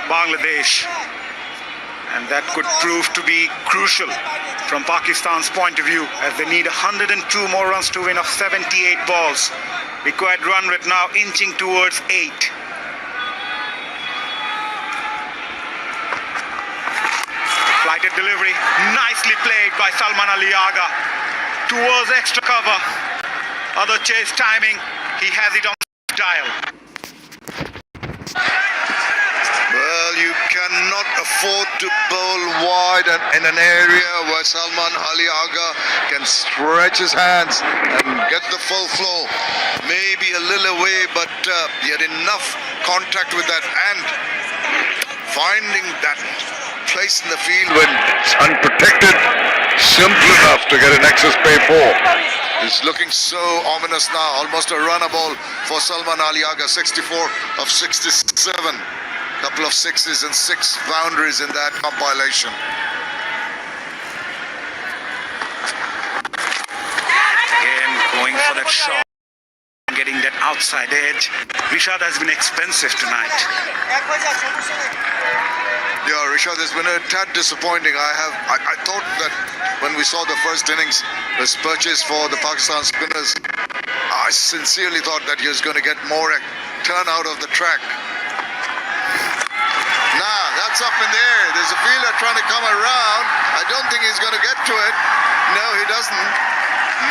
Bangladesh. And that could prove to be crucial from Pakistan's point of view, as they need 102 more runs to win of 78 balls. Required run rate now inching towards 8. Flighted delivery, nicely played by Salman Ali Agha towards extra cover. Other chase timing, he has it on dial. Well, you cannot afford to bowl wide and in an area where Salman Ali Agha can stretch his hands and get the full flow. Maybe a little away, but he had enough contact with that, and finding that place in the field when it's unprotected, simple enough to get an excess pay for. It's looking so ominous now. Almost a runner ball for Salman Ali Agha. 64 of 67. Couple of sixes and 6 boundaries in that compilation. Again, going for that shot, getting that outside edge. Rishad has been expensive tonight. Yeah, Rishad has been a tad disappointing. I thought that when we saw the first innings was purchased for the Pakistan spinners, I sincerely thought that he was going to get more turn out of the track. Nah, that's up in the air. There's a fielder trying to come around. I don't think he's going to get to it. No, he doesn't.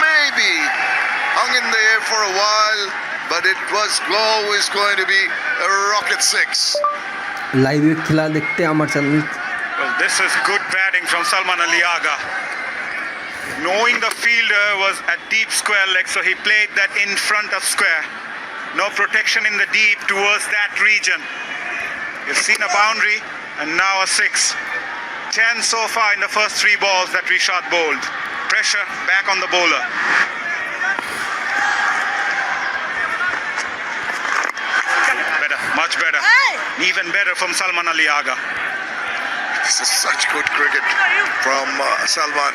Maybe hung in the air for a while, but it was always going to be a rocket 6. Live खिला देखते हैं हमारे channel. Well, this is good batting from Salman Ali Agha. Knowing the fielder was at deep square leg, so he played that in front of square. No protection in the deep towards that region. You've seen a boundary and now a 6. 10 so far in the first 3 balls that Rishad bowled. Pressure back on the bowler. Better, much better. Even better from Salman Ali Agha. This is such good cricket from Salman.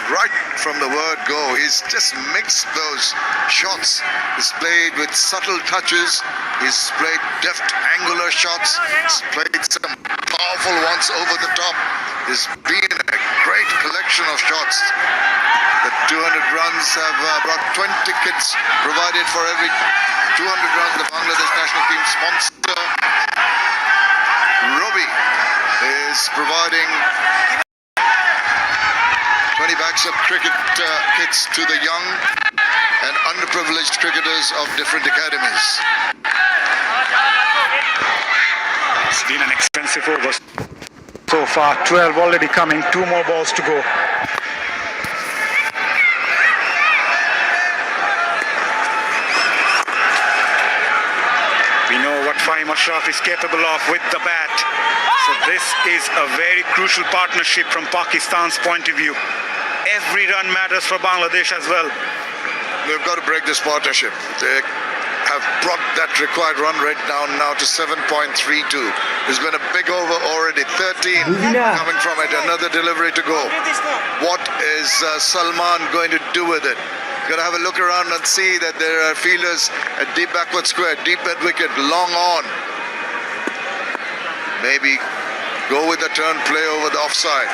Right from the word go, he's just mixed those shots. He's played with subtle touches. He's played deft angular shots. He's played some powerful ones over the top. There's been a great collection of shots. The 200 runs have brought 20 kits provided for every 200 runs. The Bangladesh national team sponsor, Robi, is providing 20 bags of cricket kits to the young and underprivileged cricketers of different academies. It's been an expensive over so far. 12 already coming. 2 more balls to go. We know what Fahim Ashraf is capable of with the bat. So this is a very crucial partnership from Pakistan's point of view. Every run matters for Bangladesh as well. They've got to break this partnership. They have brought that required run rate down now to 7.32. There's been a big over already. 13 coming from it. Another delivery to go. What is Salman going to do with it? Got to have a look around and see that there are fielders at deep backward square, deep at wicket, long on. Maybe go with the turn play over the offside.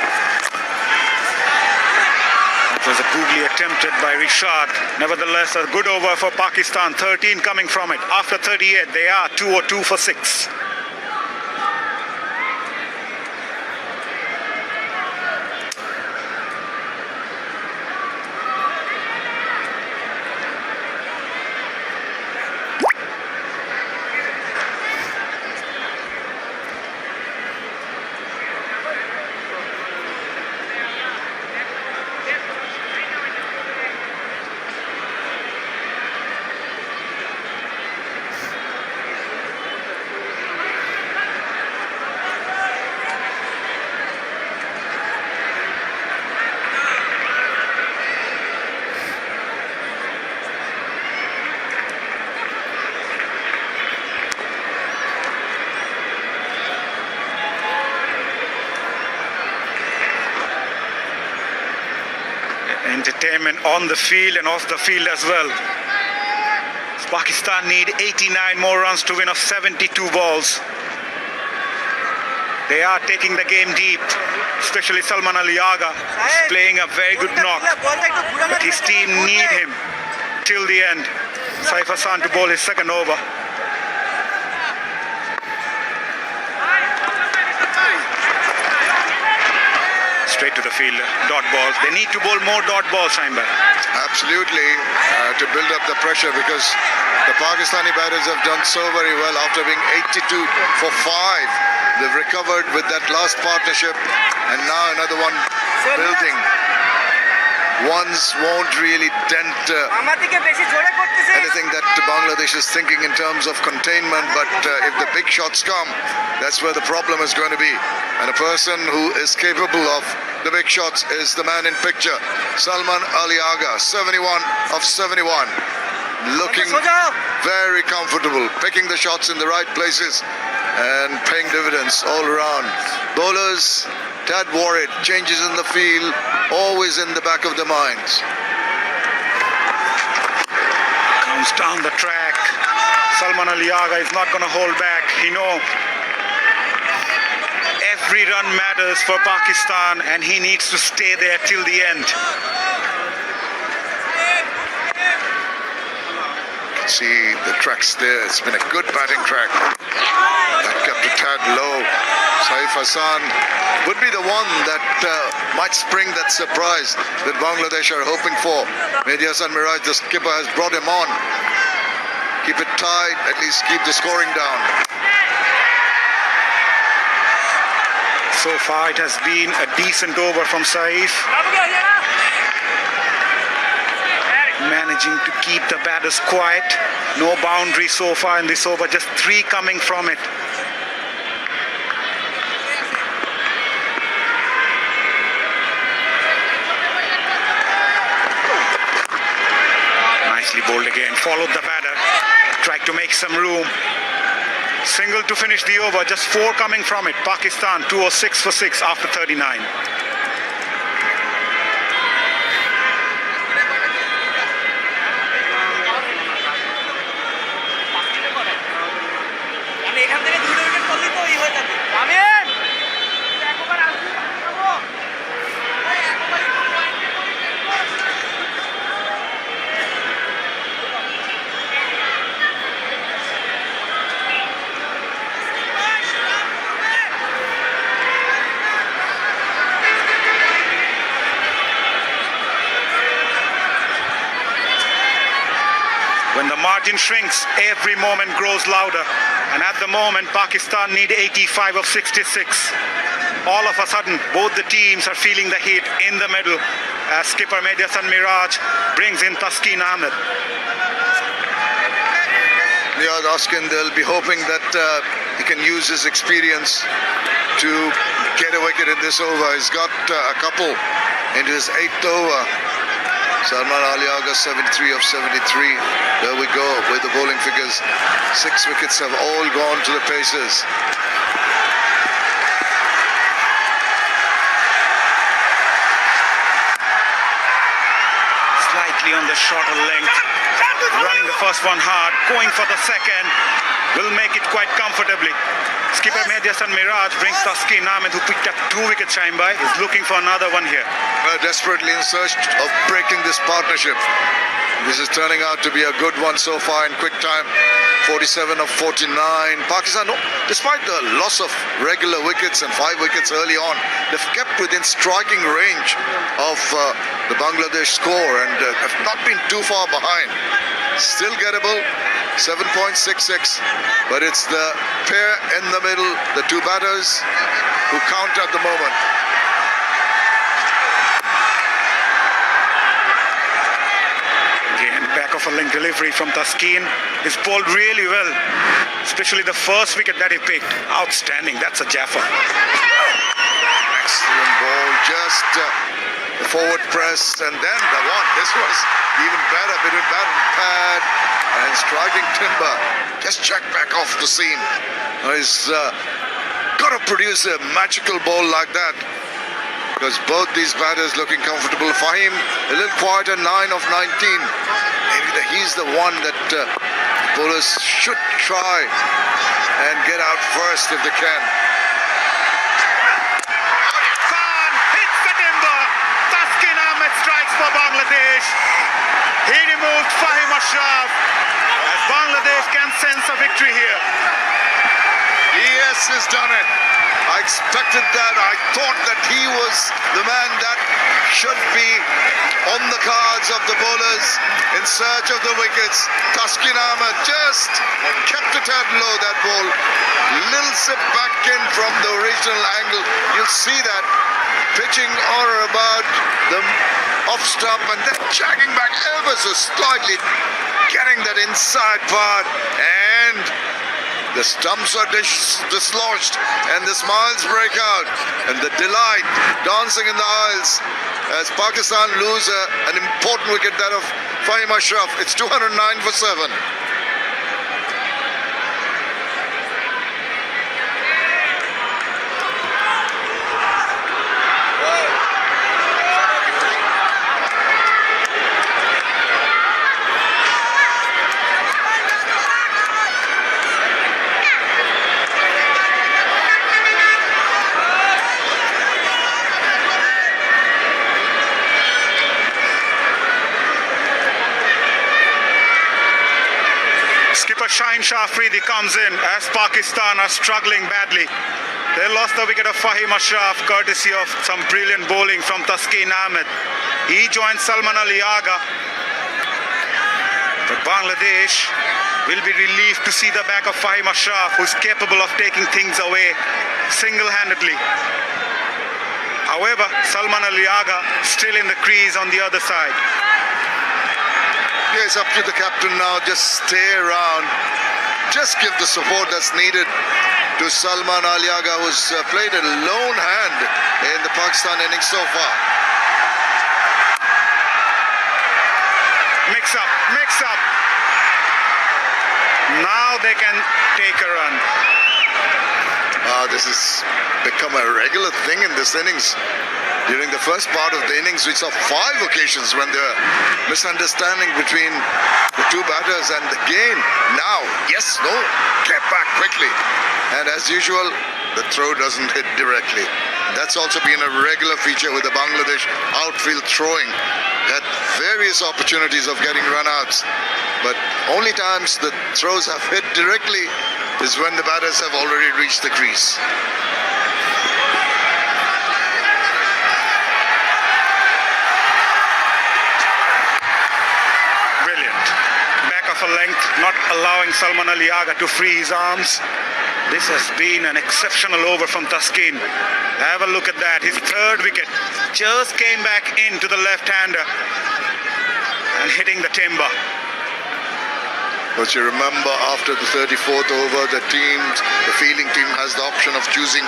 It was a googly attempted by Rishad. Nevertheless, a good over for Pakistan. 13 coming from it. After 38, they are 202 for 6. Entertainment on the field and off the field as well. Pakistan need 89 more runs to win of 72 balls. They are taking the game deep, especially Salman Ali Agha is playing a very good knock, but his team need him till the end. Saif Hassan to bowl his second over. Straight to the field, dot balls. They need to bowl more dot balls, Saimbai. Absolutely, to build up the pressure, because the Pakistani batters have done so very well after being 82 for 5. They've recovered with that last partnership, and now another one building. Ones won't really dent anything that Bangladesh is thinking in terms of containment, but if the big shots come, that's where the problem is going to be. And a person who is capable of the big shots is the man in picture, Salman Ali Agha, 71 of 71. Looking very comfortable, picking the shots in the right places and paying dividends all around. Bowlers, tad worried, changes in the field, always in the back of their minds. Comes down the track. Salman Ali Agha is not going to hold back. He knows every run matters for Pakistan, and he needs to stay there till the end. See the tracks there. It's been a good batting track. That kept a tad low. Saif Hassan would be the one that might spring that surprise that Bangladesh are hoping for. Mehdi Hasan Miraj, the skipper, has brought him on. Keep it tight, at least keep the scoring down. So far it has been a decent over from Saif. Managing to keep the batters quiet. No boundary so far in this over, just 3 coming from it. Nicely bowled again, followed the batter, tried to make some room. Single to finish the over, just 4 coming from it. Pakistan 206 for 6 after 39. When the margin shrinks, every moment grows louder. And at the moment, Pakistan need 85 of 66. All of a sudden, both the teams are feeling the heat in the middle as skipper Mehdi Hasan Miraj brings in Taskin Ahmed. Niyaz Askin, they'll be hoping that he can use his experience to get a wicket in this over. He's got a couple into his 8th over. Salman Ali Agha 73 of 73. There we go with the bowling figures. 6 wickets have all gone to the Pacers. Slightly on the shorter length. Running the first one hard, going for the second. Will make it quite comfortably. Skipper Mehdi Hasan Miraj brings Taskin Ahmed, who picked up 2 wickets, Shaimbai, is looking for another one here. Desperately in search of breaking this partnership. This is turning out to be a good one so far in quick time. 47 of 49. Pakistan, despite the loss of regular wickets and 5 wickets early on, they've kept within striking range of the Bangladesh score and have not been too far behind. Still gettable, 7.66, but it's the pair in the middle, the 2 batters who count at the moment. Again, back of a link delivery from Taskin is bowled really well, especially the first wicket that he picked. Outstanding, that's a Jaffa. Excellent ball, just the forward press and then the one. This was even better between bat and pad and striking timber. Just check back off the seam. He's got to produce a magical ball like that, because both these batters looking comfortable. Fahim a little quieter, 9 of 19. Maybe he's the one that bowlers should try and get out first if they can. Bangladesh. He removed Fahim Ashraf as Bangladesh can sense a victory here. Yes, he's done it. I expected that. I thought that he was the man that should be on the cards of the bowlers in search of the wickets. Taskin Ahmed just kept it at low, that ball. Little sip back in from the original angle. You'll see that pitching or about the off stump and then jagging back ever so slightly, getting that inside part, and the stumps are dislodged and the smiles break out and the delight dancing in the aisles as Pakistan lose an important wicket, that of Fahim Ashraf. It's 209 for 7. Skipper Shaheen Shah Afridi comes in as Pakistan are struggling badly. They lost the wicket of Fahim Ashraf courtesy of some brilliant bowling from Taskin Ahmed. He joined Salman Ali Agha. But Bangladesh will be relieved to see the back of Fahim Ashraf, who's capable of taking things away single-handedly. However, Salman Ali Agha still in the crease on the other side. Yeah, it's up to the captain now. Just stay around. Just give the support that's needed to Salman Ali Agha, who's played a lone hand in the Pakistan innings so far. Mix up. Now they can take a run. This has become a regular thing in this innings. During the first part of the innings, we saw 5 occasions when there were misunderstanding between the two batters and the game. Now, yes, no, get back quickly. And as usual, the throw doesn't hit directly. That's also been a regular feature with the Bangladesh outfield throwing. Had various opportunities of getting run-outs, but only times the throws have hit directly is when the batters have already reached the crease. Brilliant. Back of a length, not allowing Salman Ali Agha to free his arms. This has been an exceptional over from Taskin. Have a look at that. His third wicket just came back into the left-hander and hitting the timber. But you remember, after the 34th over, the fielding team has the option of choosing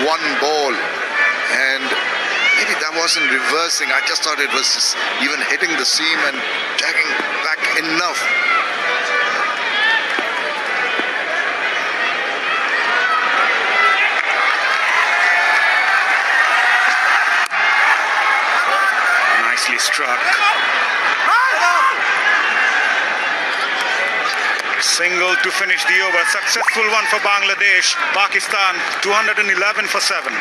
one ball. And maybe that wasn't reversing. I just thought it was just even hitting the seam and jagging back enough. Nicely struck. Single to finish the over. Successful one for Bangladesh. Pakistan 211 for 7.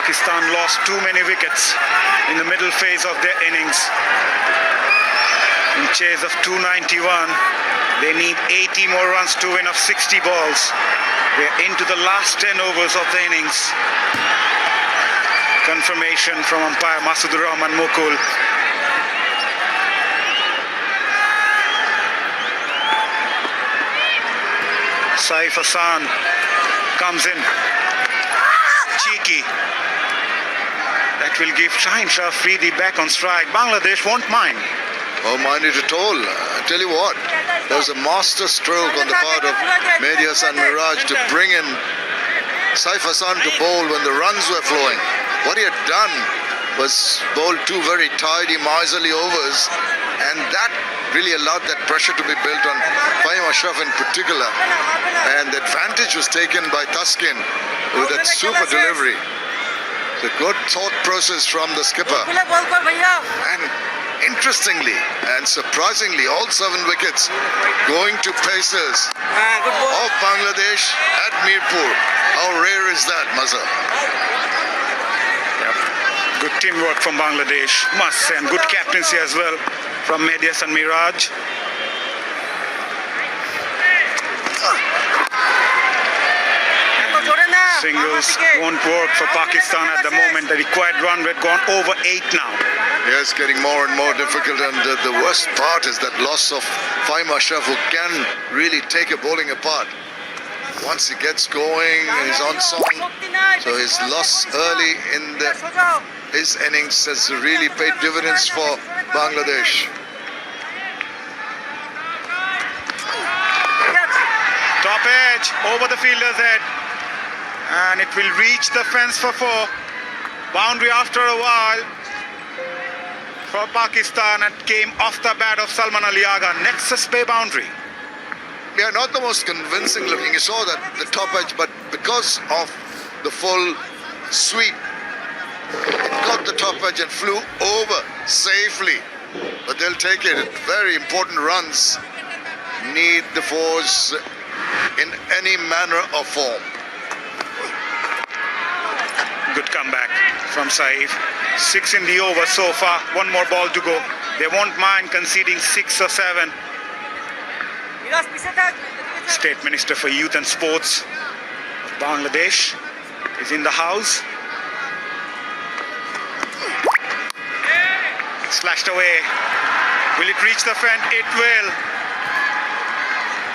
Pakistan lost too many wickets in the middle phase of their innings. In chase of 291, they need 80 more runs to win of 60 balls. They're into the last 10 overs of the innings. Confirmation from umpire Masood Rahman Mukul. Saif Hassan comes in. Cheeky. That will give Shaheen Shah Afridi back on strike. Bangladesh won't mind. Oh, mind it at all. I tell you what, there was a master stroke on the part of Mehdi Hasan Miraj to bring in Saif Hassan to bowl when the runs were flowing. what he had done was bowl two very tidy, miserly overs, and that really allowed that pressure to be built on Fahim Ashraf in particular. And the advantage was taken by Taskin with that super delivery. The good thought process from the skipper. And interestingly and surprisingly, all 7 wickets going to Pacers of Bangladesh at Mirpur. How rare is that, Mazhar? Good teamwork from Bangladesh, must say, and good captaincy as well from Medias and Miraj. Singles won't work for Pakistan at the moment. The required run rate gone over 8 now. Yes, getting more and more difficult, and the worst part is that loss of Fahim Ashraf, who can really take a bowling apart. Once he gets going, he's on song. So his loss early in his innings has really paid dividends for Bangladesh. Top edge over the fielder's head, and it will reach the fence for 4. Boundary after a while for Pakistan, and came off the bat of Salman Ali Agha. Nexus Bay boundary. Yeah, not the most convincing looking. You saw that the top edge, but because of the full sweep, it got the top edge and flew over safely. But they'll take it. Very important runs. Need the 4s in any manner or form. Good comeback from Saif. 6 in the over so far. 1 more ball to go. They won't mind conceding 6 or 7. State Minister for Youth and Sports of Bangladesh is in the house. Slashed away. Will it reach the fence? It will.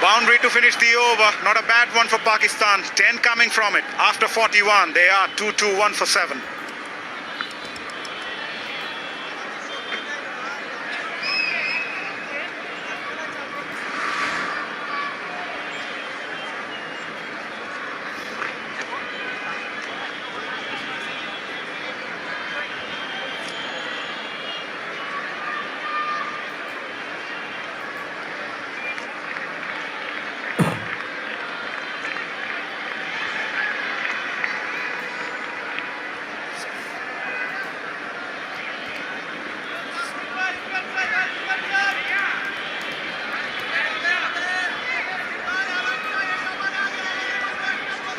Boundary to finish the over. Not a bad one for Pakistan. 10 coming from it. After 41, they are 2-2-1 for 7.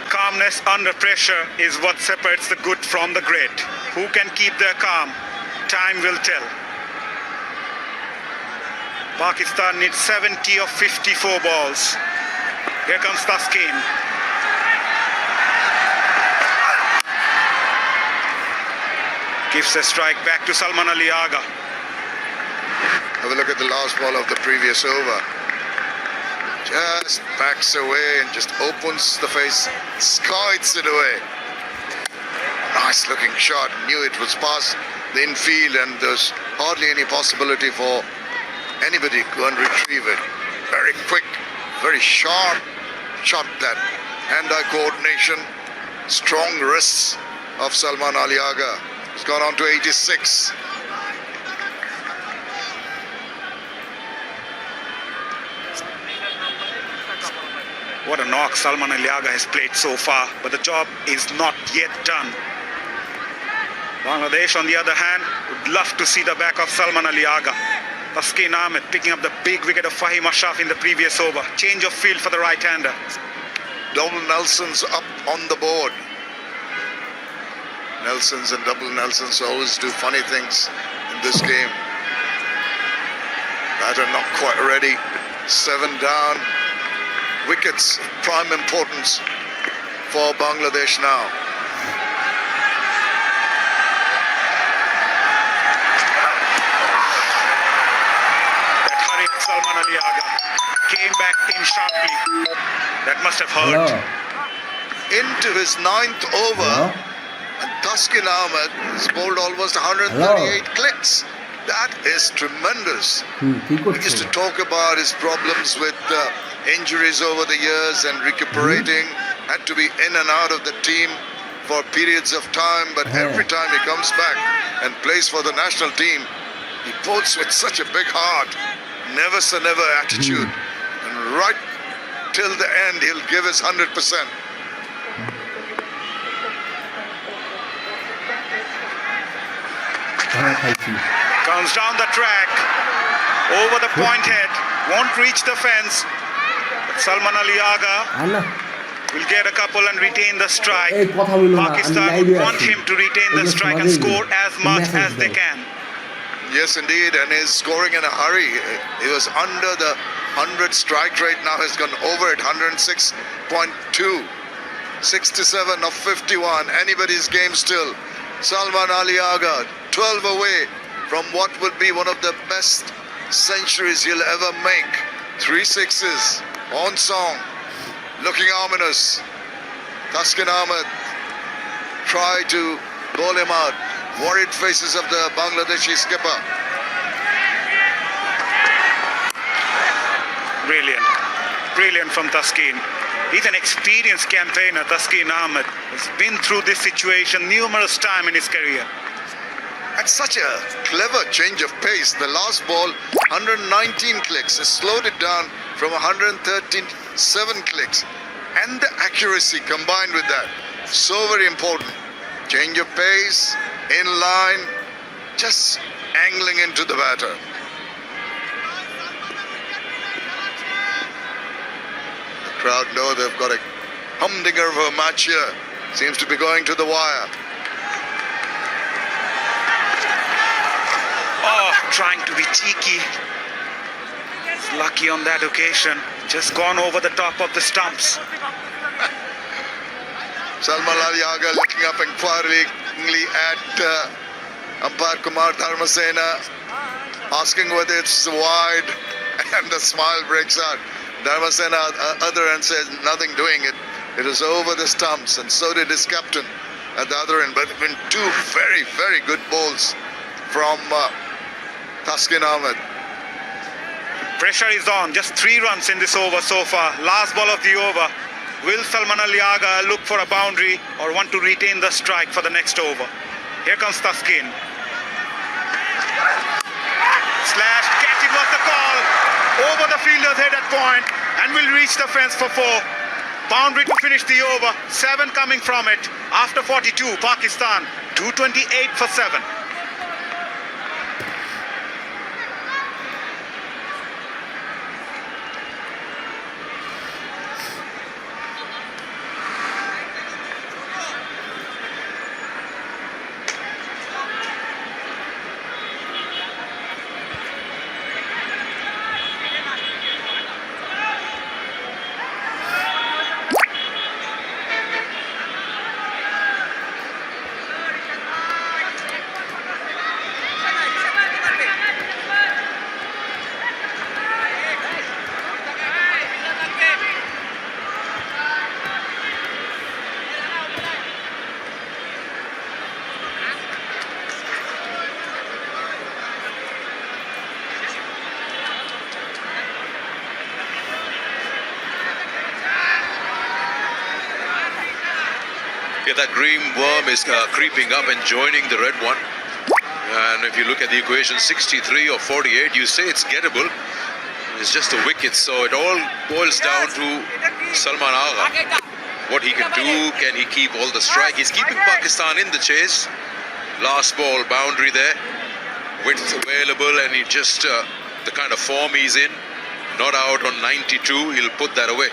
Calmness under pressure is what separates the good from the great. Who can keep their calm? Time will tell. Pakistan needs 70 of 54 balls. Here comes Taskin. Gives a strike back to Salman Ali Agha. Have a look at the last ball of the previous over. Just backs away and just opens the face, skites it away. Nice looking shot. Knew it was past the infield, and there's hardly any possibility for anybody to go and retrieve it. Very quick, very sharp shot, that hand-eye coordination, strong wrists of Salman Ali Agha. He's gone on to 86. What a knock Salman Ali Agha has played so far, but the job is not yet done. Bangladesh, on the other hand, would love to see the back of Salman Ali Agha. Taskin Ahmed picking up the big wicket of Fahim Ashraf in the previous over. Change of field for the right-hander. Double Nelsons up on the board. Nelsons and double Nelsons always do funny things in this game. Batter not quite ready. 7 down. Wickets of prime importance for Bangladesh now. That hurried Salman Ali Agha came back in sharply. That must have hurt. Hello. Into his 9th over, and Taskin Ahmed has bowled almost 138 Hello. clicks. That is tremendous. কি We used করছো to talk about his problems with injuries over the years and recuperating. Had to be in and out of the team for periods of time, but every time he comes back and plays for the national team, he bowls with such a big heart, never say never attitude, and right till the end he'll give his 100%. হ্যাঁ খাইছি Comes down the track, over the point head, won't reach the fence. But Salman Ali Agha আর না will get a couple and retain the strike. এই কথা বলো না আমি Pakistan লাইভে want আছি him to retain the এগুলো strike শোনা and যায়নি। score as much Message as they দাও। can. Yes, indeed, and he's scoring in a hurry. He was under the 100 strike rate, now has gone over it, 106.2. 67 of 51, anybody's game still. Salman Ali Agha, 12 away from what would be one of the best centuries he'll ever make. 3 sixes, on song, looking ominous. Taskin Ahmed try to bowl him out. Worried faces of the Bangladeshi skipper. Brilliant from Taskin. He's an experienced campaigner, Taskin Ahmed. He's been through this situation numerous times in his career. And such a clever change of pace. The last ball, 119 clicks, has slowed it down from 137 clicks. And the accuracy combined with that, so very important. Change of pace, in line, just angling into the batter. The crowd know they've got a humdinger of a match here. Seems to be going to the wire. Oh, trying to be cheeky. He's lucky on that occasion. Just gone over the top of the stumps. Salman Ali Agha looking up inquiringly at umpire Kumar Dharmasena, asking whether it's wide, and the smile breaks out. Dharmasena other end says nothing doing it. It was over the stumps, and so did his captain at the other end. But been two very, very good bowls from Taskin Ahmed. Pressure is on. Just 3 runs in this over so far. Last ball of the over. Will Salman Ali Agha look for a boundary or want to retain the strike for the next over? Here comes Taskin. Slash, catch it was the call. Over the fielder's head at point and will reach the fence for 4. Boundary to finish the over. 7 coming from it. After 42, Pakistan 228 for 7. Yeah, that green worm is creeping up and joining the red one. And if you look at the equation 63 or 48, you say it's gettable. It's just a wicket, so it all boils down to Salman Agha. What he can do, can he keep all the strike? He's keeping Pakistan in the chase. Last ball, boundary there. Width available, and he just, the kind of form he's in, not out on 92, he'll put that away.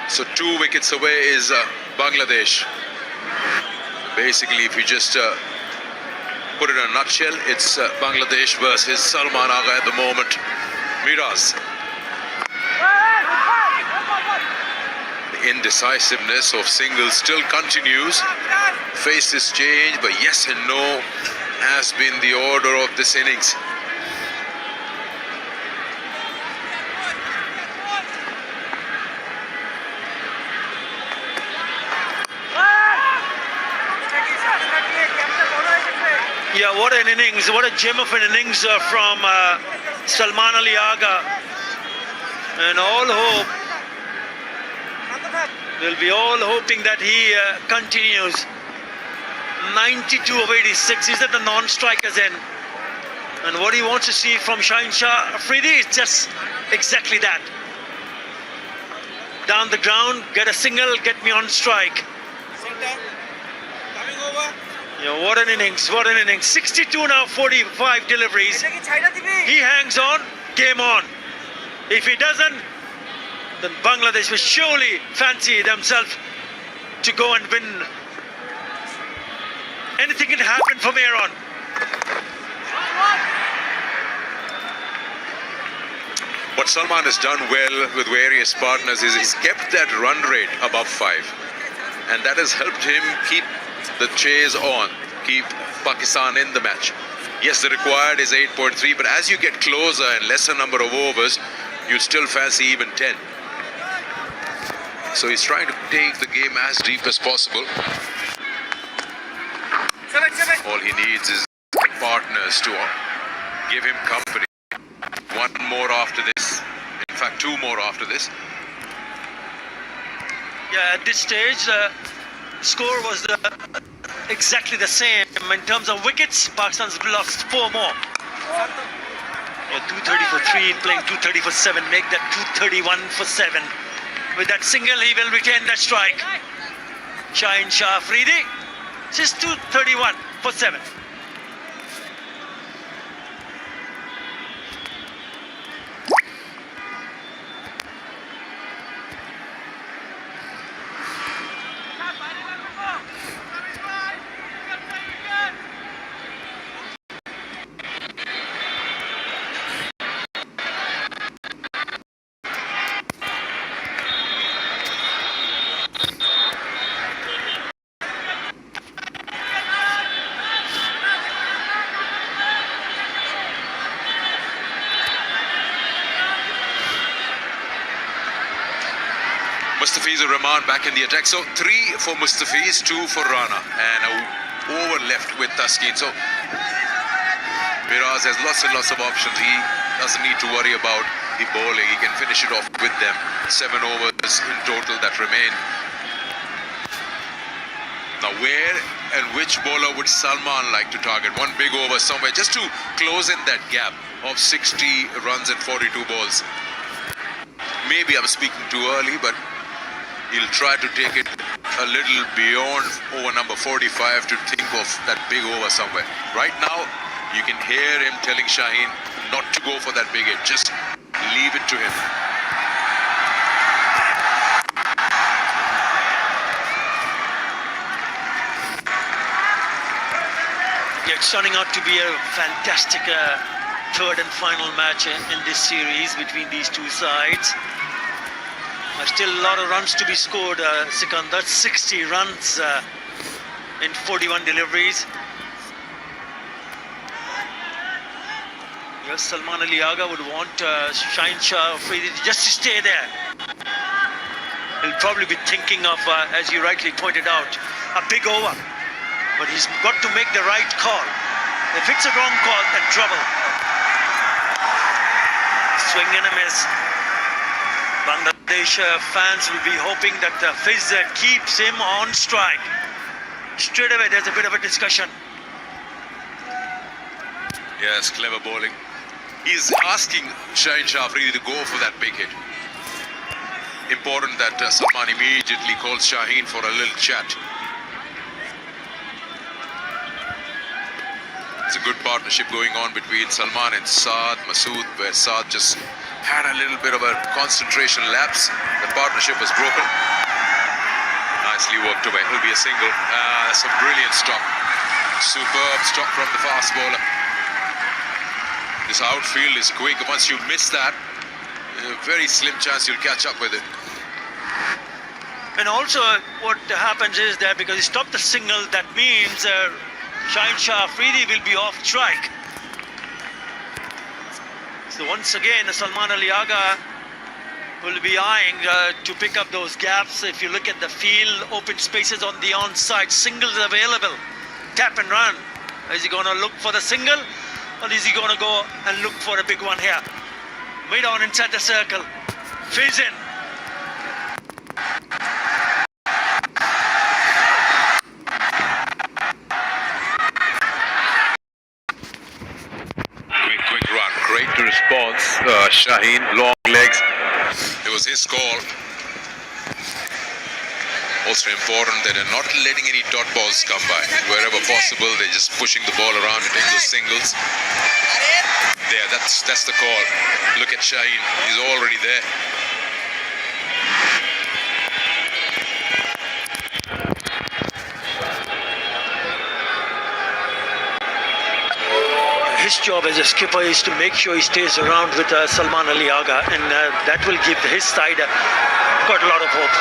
So 2 wickets away is Bangladesh. Basically, if you just put it in a nutshell, it's Bangladesh versus Salman Agha at the moment. Miraz. The indecisiveness of singles still continues. Faces change, but yes and no has been the order of this innings. Yeah, what an innings, what a gem of an innings from Salman Ali Agha. And all hope We'll be all hoping that he continues. 92 of 86. He's at the non-strikers end. And what he wants to see from Shaheen Shah Afridi is just exactly that. Down the ground, get a single, get me on strike. Yeah, what an innings, what an innings. 62 now, 45 deliveries. He hangs on, game on. If he doesn't, then Bangladesh will surely fancy themselves to go and win. Anything can happen from here on. What Salman has done well with various partners is he's kept that run rate above 5. And that has helped him keep the chase on, keep Pakistan in the match. Yes, the required is 8.3, but as you get closer and lesser number of overs, you'd still fancy even 10. So he's trying to take the game as deep as possible. All he needs is partners to give him company. One more after this. In fact, 2 more after this. Yeah, at this stage, the score was exactly the same. In terms of wickets, Pakistan's lost 4 more. Yeah, 230 for 3, playing 230 for 7, make that 231 for 7. With that single, he will retain that strike. Shaheen Shah Afridi, just 231 for 7. Mustafiz Rahman back in the attack. So 3 for Mustafiz, 2 for Rana, and a over left with Taskeen. So Miraz has lots and lots of options. He doesn't need to worry about the bowling. He can finish it off with them. 7 overs in total that remain. Now where and which bowler would Salman like to target? One big over somewhere just to close in that gap of 60 runs and 42 balls. Maybe I'm speaking too early, but he'll try to take it a little beyond over number 45 to think of that big over somewhere. Right now, you can hear him telling Shaheen not to go for that big hit. Just leave it to him. Yeah, it's turning out to be a fantastic third and final match in this series between these two sides. Still a lot of runs to be scored, Sikandar. 60 runs in 41 deliveries. Yes, Salman Ali Agha would want Shaheen Shah Afridi just to stay there. He'll probably be thinking of, as you rightly pointed out, a big over. But he's got to make the right call. If it's a wrong call, then trouble. Swing and a miss. Bangladesh fans will be hoping that Fiz keeps him on strike. Straight away, there's a bit of a discussion. Yes, clever bowling. He's asking Shaheen Shah Afridi to go for that big hit. Important that Salman immediately calls Shaheen for a little chat. It's a good partnership going on between Salman and Saad Masood, where Saad just had a little bit of a concentration lapse. The partnership was broken. Nicely worked away. It'll be a single. That's a brilliant stop. Superb stop from the fast bowler. This outfield is quick. Once you miss that, a very slim chance you'll catch up with it. And also, what happens is that because he stopped the single, that means Shaheen Shah Afridi will be off strike. So once again, Salman Ali Agha will be eyeing to pick up those gaps. If you look at the field, open spaces on the onside, singles available, tap and run. Is he going to look for the single, or is he going to go and look for a big one here? Mid on inside the circle. Fiz in. Shaheen, long legs. It was his call. Also important that they're not letting any dot balls come by. Wherever possible, they're just pushing the ball around to take those singles. There, that's the call. Look at Shaheen. He's already there. His job as a skipper is to make sure he stays around with Salman Ali Agha, and that will give his side quite a lot of hope.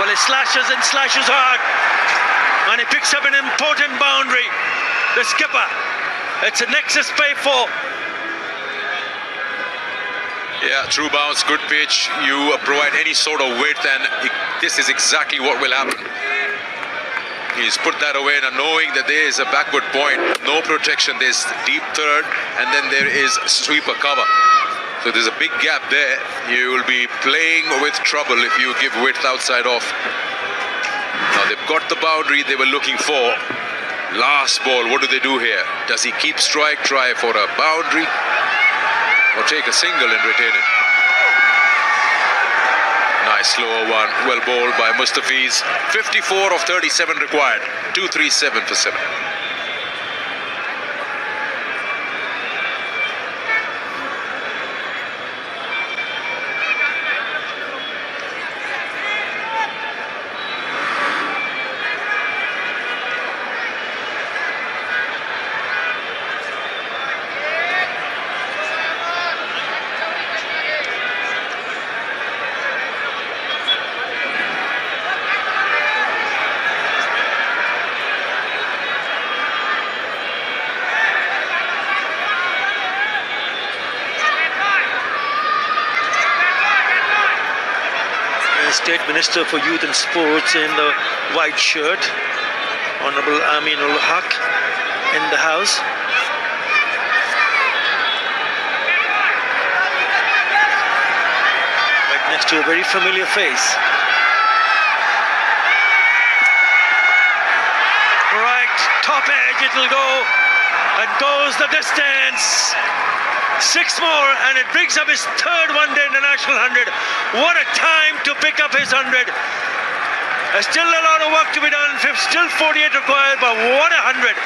Well, he slashes and slashes hard, and he picks up an important boundary. The skipper, it's a Nexus pay for. Yeah, true bounce, good pitch. You provide any sort of width, and this is exactly what will happen. He's put that away now, knowing that there is a backward point, no protection. There's deep third, and then there is sweeper cover. So there's a big gap there. You will be playing with trouble if you give width outside off. Now they've got the boundary they were looking for. Last ball, what do they do here? Does he keep strike, try for a boundary, or take a single and retain it? Nice slower one, well bowled by Mustafiz. 54 of 37 required, 237 for 7. State Minister for Youth and Sports in the white shirt, Honorable Aminul Haq, in the house. Right next to a very familiar face. Right, top edge, it'll go, and goes the distance. 6 more, and it brings up his third one-day international 100. What a time to pick up his 100. There's still a lot of work to be done. Still 48 required, but what a 100.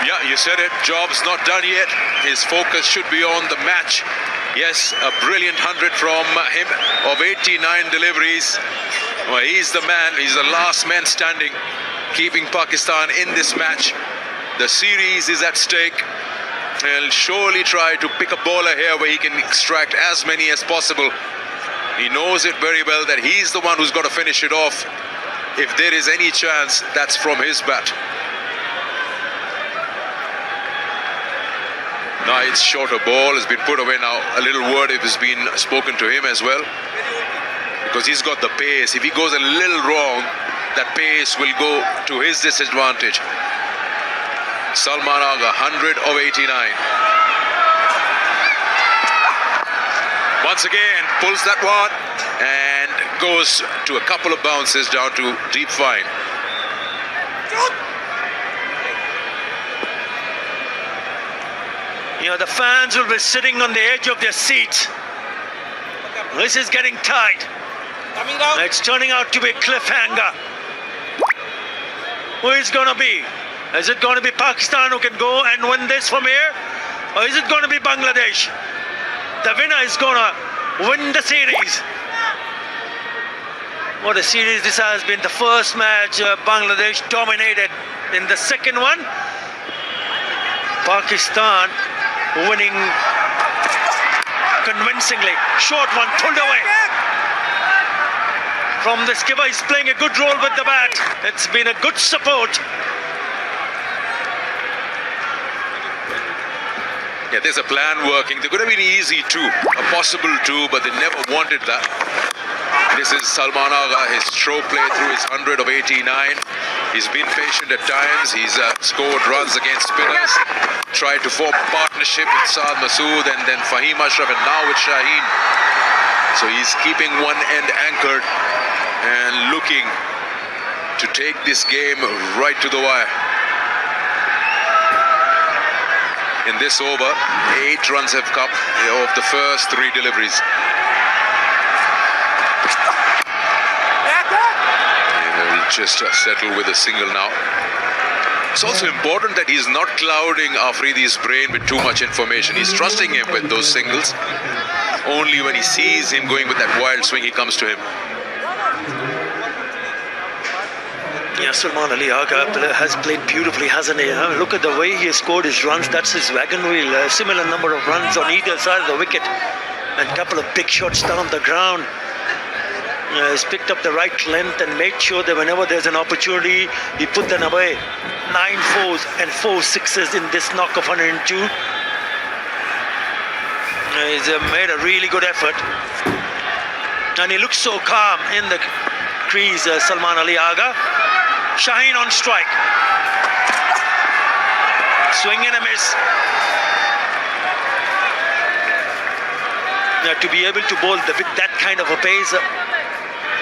Yeah, you said it. Job's not done yet. His focus should be on the match. Yes, a brilliant 100 from him of 89 deliveries. Well, he's the man. He's the last man standing, keeping Pakistan in this match. The series is at stake. He'll surely try to pick a bowler here where he can extract as many as possible. He knows it very well that he's the one who's got to finish it off. If there is any chance, that's from his bat. Now it's shorter ball, has been put away now. A little word has been spoken to him as well, because he's got the pace. If he goes a little wrong, that pace will go to his disadvantage. Salman Agha, 100 of 89. Once again, pulls that one and goes to a couple of bounces down to deep fine. You know, the fans will be sitting on the edge of their seats. This is getting tight. It's turning out to be a cliffhanger. Who is going to be? Is it going to be Pakistan who can go and win this from here? Or is it going to be Bangladesh? The winner is going to win the series. What a series this has been. The first match, Bangladesh dominated. In the second one, Pakistan winning convincingly. Short one, pulled away. From the skipper, he's playing a good role with the bat. It's been a good support. Yeah, there's a plan working. They could have been easy too, a possible two, but they never wanted that. This is Salman Agha, his stroke play through his 100 of 89. He's been patient at times. He's scored runs against spinners, tried to form a partnership with Saad Masood and then Fahim Ashraf, and now with Shaheen. So he's keeping one end anchored and looking to take this game right to the wire. in this over. 8 runs have come of the first 3 deliveries. He'll just settle with a single now. It's also important that he's not clouding Afridi's brain with too much information. He's trusting him with those singles. Only when he sees him going with that wild swing, he comes to him. Yeah, Salman Ali Agha has played beautifully, hasn't he? Look at the way he has scored his runs. That's his wagon wheel. A similar number of runs on either side of the wicket. And a couple of big shots down the ground. He's picked up the right length and made sure that whenever there's an opportunity, he put them away. 9 fours and 4 sixes in this knock of 102. He's made a really good effort. And he looks so calm in the crease, Salman Ali Agha. Shaheen on strike. Swing and a miss. Now, to be able to bowl with that kind of a pace,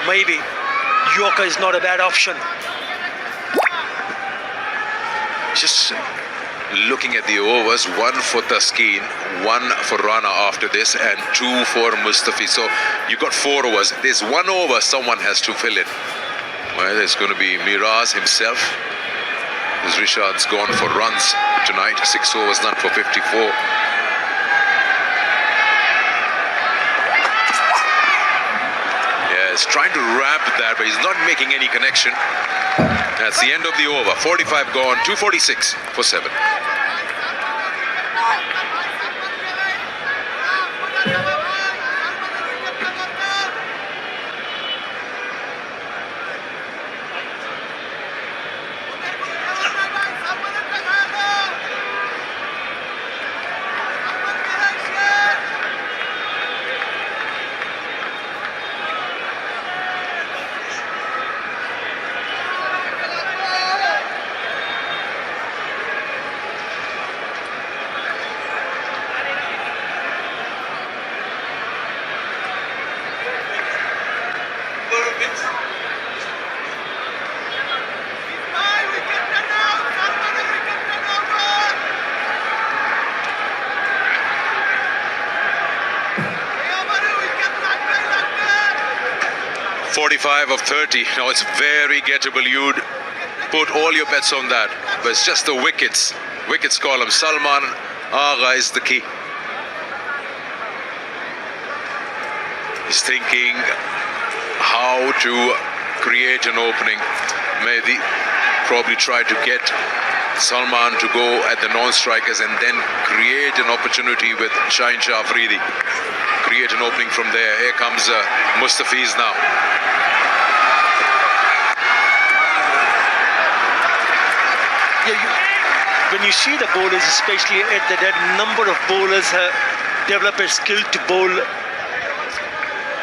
maybe Yorker is not a bad option. Just looking at the overs, 1 for Taskeen, 1 for Rana after this, and 2 for Mustafi. So you got 4 overs. There's 1 over someone has to fill in. Well, there's going to be Miraz himself. As Rishad's gone for runs tonight. 6 overs, none for 54. Yeah, he's trying to wrap that, but he's not making any connection. That's the end of the over. 45 gone, 246 for 7. Of 30. Now it's very gettable. You'd put all your bets on that. But it's just the wickets. Wickets column. Salman Agha is the key. He's thinking how to create an opening. Mehdi probably tried to get Salman to go at the non-strikers and then create an opportunity with Shaheen Shah Afridi. Create an opening from there. Here comes Mustafiz now. When you see the bowlers, especially at that number of bowlers develop a skill to bowl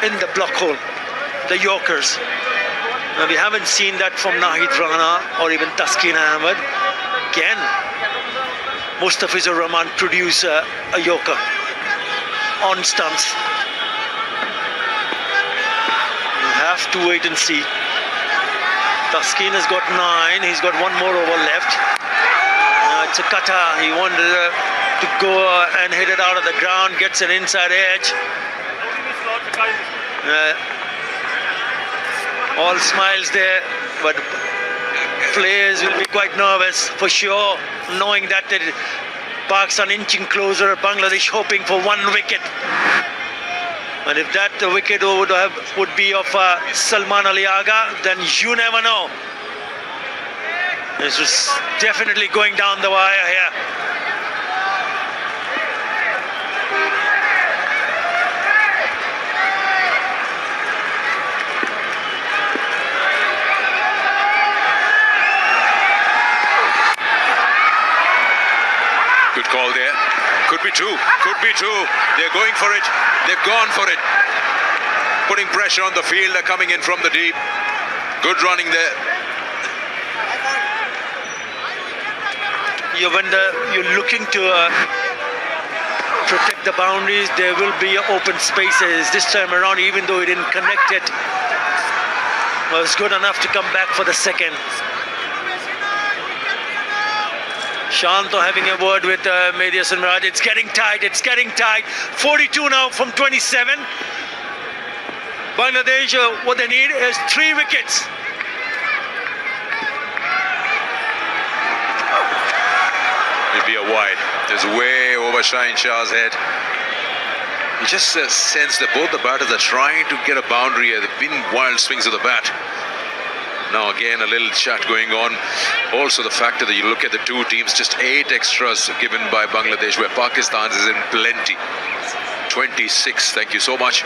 in the block hole, the Yorkers. Now, we haven't seen that from Nahid Rana or even Taskeen Ahmed. Again, Mustafizur Rahman produce a Yorker on stumps. You have to wait and see. Taskeen has got 9. He's got 1 more over left. It's a cutter. He wanted to go and hit it out of the ground, gets an inside edge. All smiles there, but players will be quite nervous for sure, knowing that Pakistan inching closer, Bangladesh hoping for 1 wicket. And if that wicket would be of Salman Ali Agha, then you never know. This was definitely going down the wire here. Good call there. Could be 2. Could be 2. They're going for it. They've gone for it. Putting pressure on the field. They're coming in from the deep. Good running there. When you're looking to protect the boundaries, there will be open spaces. This time around, even though he didn't connect it, was good enough to come back for the second. Shanto having a word with Mehdi Hasan Miraj. It's getting tight. 42 now from 27. Bangladesh, what they need is 3 wickets. It'll be a wide. There's way over Shaheen Shah's head. You just sense that both the batters are trying to get a boundary here. They've been wild swings of the bat. Now again a little chat going on. Also the factor that you look at the two teams, just 8 extras given by Bangladesh, where Pakistan is in plenty. 26, thank you so much.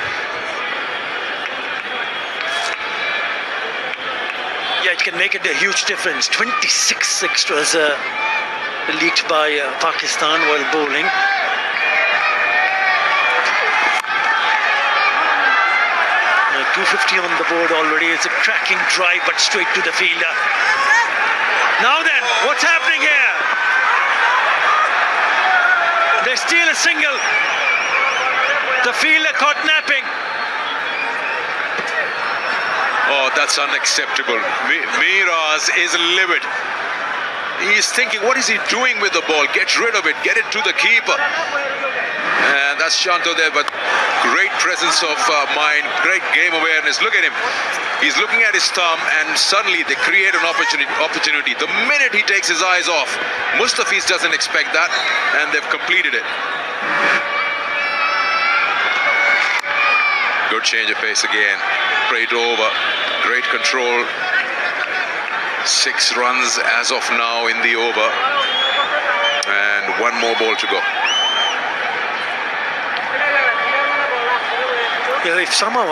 Yeah, it can make it a huge difference. 26 extras leaked by Pakistan while bowling. 250 on the board already. It's a cracking drive, but straight to the fielder. Now then, what's happening here? They steal a single. The fielder caught napping. Oh, that's unacceptable. Miraz is livid. He's thinking, what is he doing with the ball? Get rid of it. Get it to the keeper. And that's Shanto there, but great presence of mind, great game awareness. Look at him. He's looking at his thumb, and suddenly they create an opportunity. The minute he takes his eyes off, Mustafiz doesn't expect that, and they've completed it. Good change of pace again. Great over, great control. 6 runs as of now in the over, and 1 more ball to go. Yeah, if somehow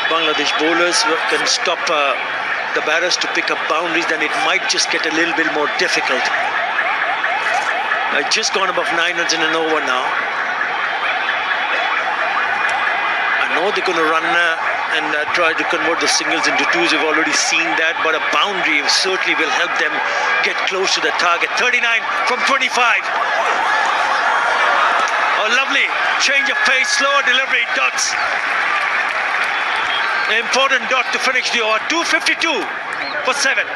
Bangladesh bowlers can stop the batters to pick up boundaries, then it might just get a little bit more difficult. Just gone above 9 runs in an over now. I know they're going to run and try to convert the singles into twos. We've already seen that, but a boundary certainly will help them get close to the target. 39 from 25. Oh, lovely change of pace, slower delivery, dots. Important dot to finish the over. 252 for 7.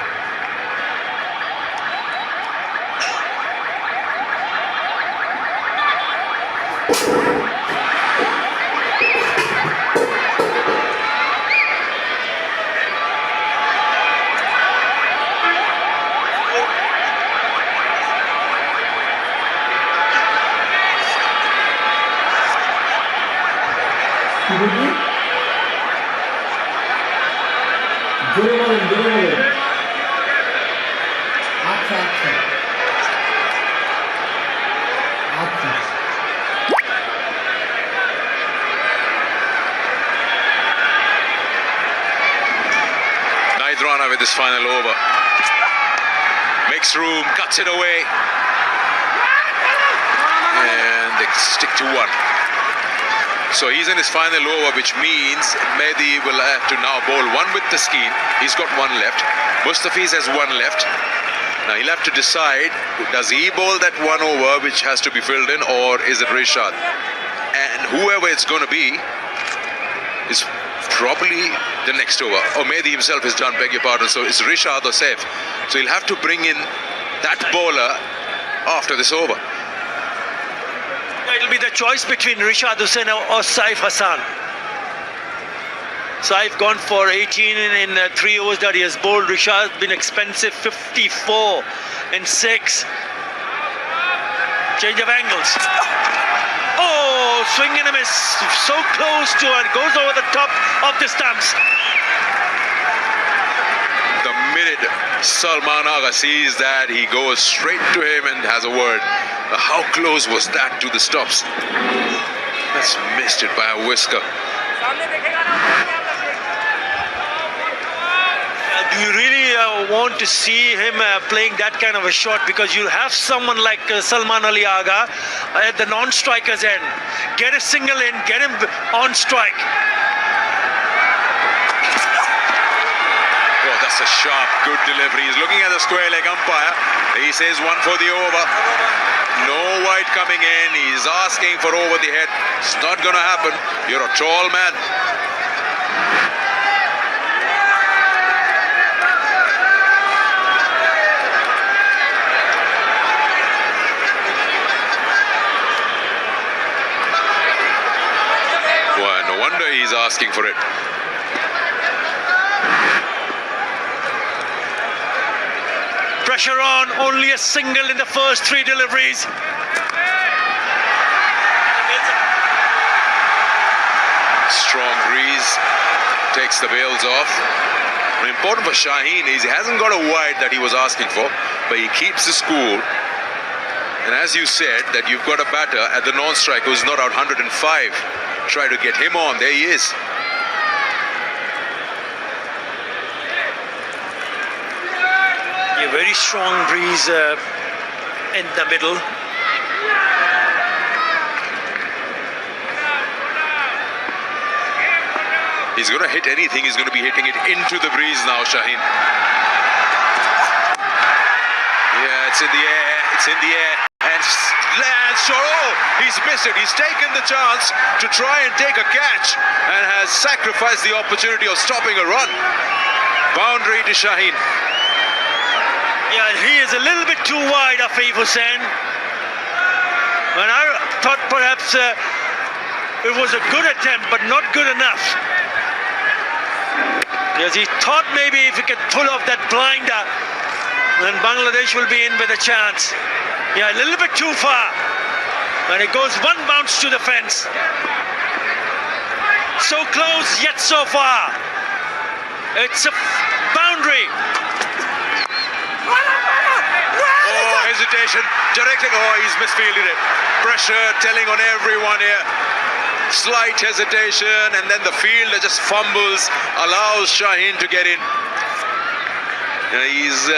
Rana with this final over. Makes room, cuts it away. And they stick to 1. So he's in his final over, which means Mehdi will have to now bowl 1 with the skeen. He's got 1 left. Mustafiz has 1 left. Now he'll have to decide, does he bowl that 1 over which has to be filled in, or is it Rishad? And whoever it's going to be is probably the next over. Or Mehdi himself is done, beg your pardon. So it's Rishad or Saif. So he'll have to bring in that bowler after this over. It'll be the choice between Rishad Hussain or Saif Hassan. Saif gone for 18 in 3 overs that he has bowled. Rishad been expensive, 54 in 6. Change of angles. Oh, swing and a miss. So close to it. Goes over the top of the stumps. The minute Salman Agha sees that, he goes straight to him and has a word. How close was that to the stops? That's missed it by a whisker. Do you really want to see him playing that kind of a shot? Because you have someone like Salman Ali Agha at the non-striker's end. Get a single in, get him on strike. Oh, that's a sharp, good delivery. He's looking at the square leg umpire. He says 1 for the over. No wide coming in. He's asking for over the head. It's not going to happen. You're a tall man. No wonder he's asking for it. Pressure on, only a single in the first 3 deliveries. Strong breeze takes the bails off. Important for Shaheen is he hasn't got a wide that he was asking for, but he keeps his cool. And as you said, that you've got a batter at the non-strike who's not out 105. Try to get him on. There he is. A very strong breeze in the middle. He's going to hit anything. He's going to be hitting it into the breeze now, Shaheen. Yeah, it's in the air. It's in the air. And lands short. Oh, he's missed it. He's taken the chance to try and take a catch and has sacrificed the opportunity of stopping a run. Boundary to Shaheen. Yeah, he is a little bit too wide, Afif Hussain. And I thought perhaps it was a good attempt, but not good enough. Yes, he thought maybe if he could pull off that blinder, then Bangladesh will be in with a chance. Yeah, a little bit too far. And it goes one bounce to the fence. So close, yet so far. It's a boundary. Oh, hesitation. Directing. Oh, he's misfielded it. Pressure telling on everyone here. Slight hesitation, and then the fielder just fumbles, allows Shaheen to get in. He's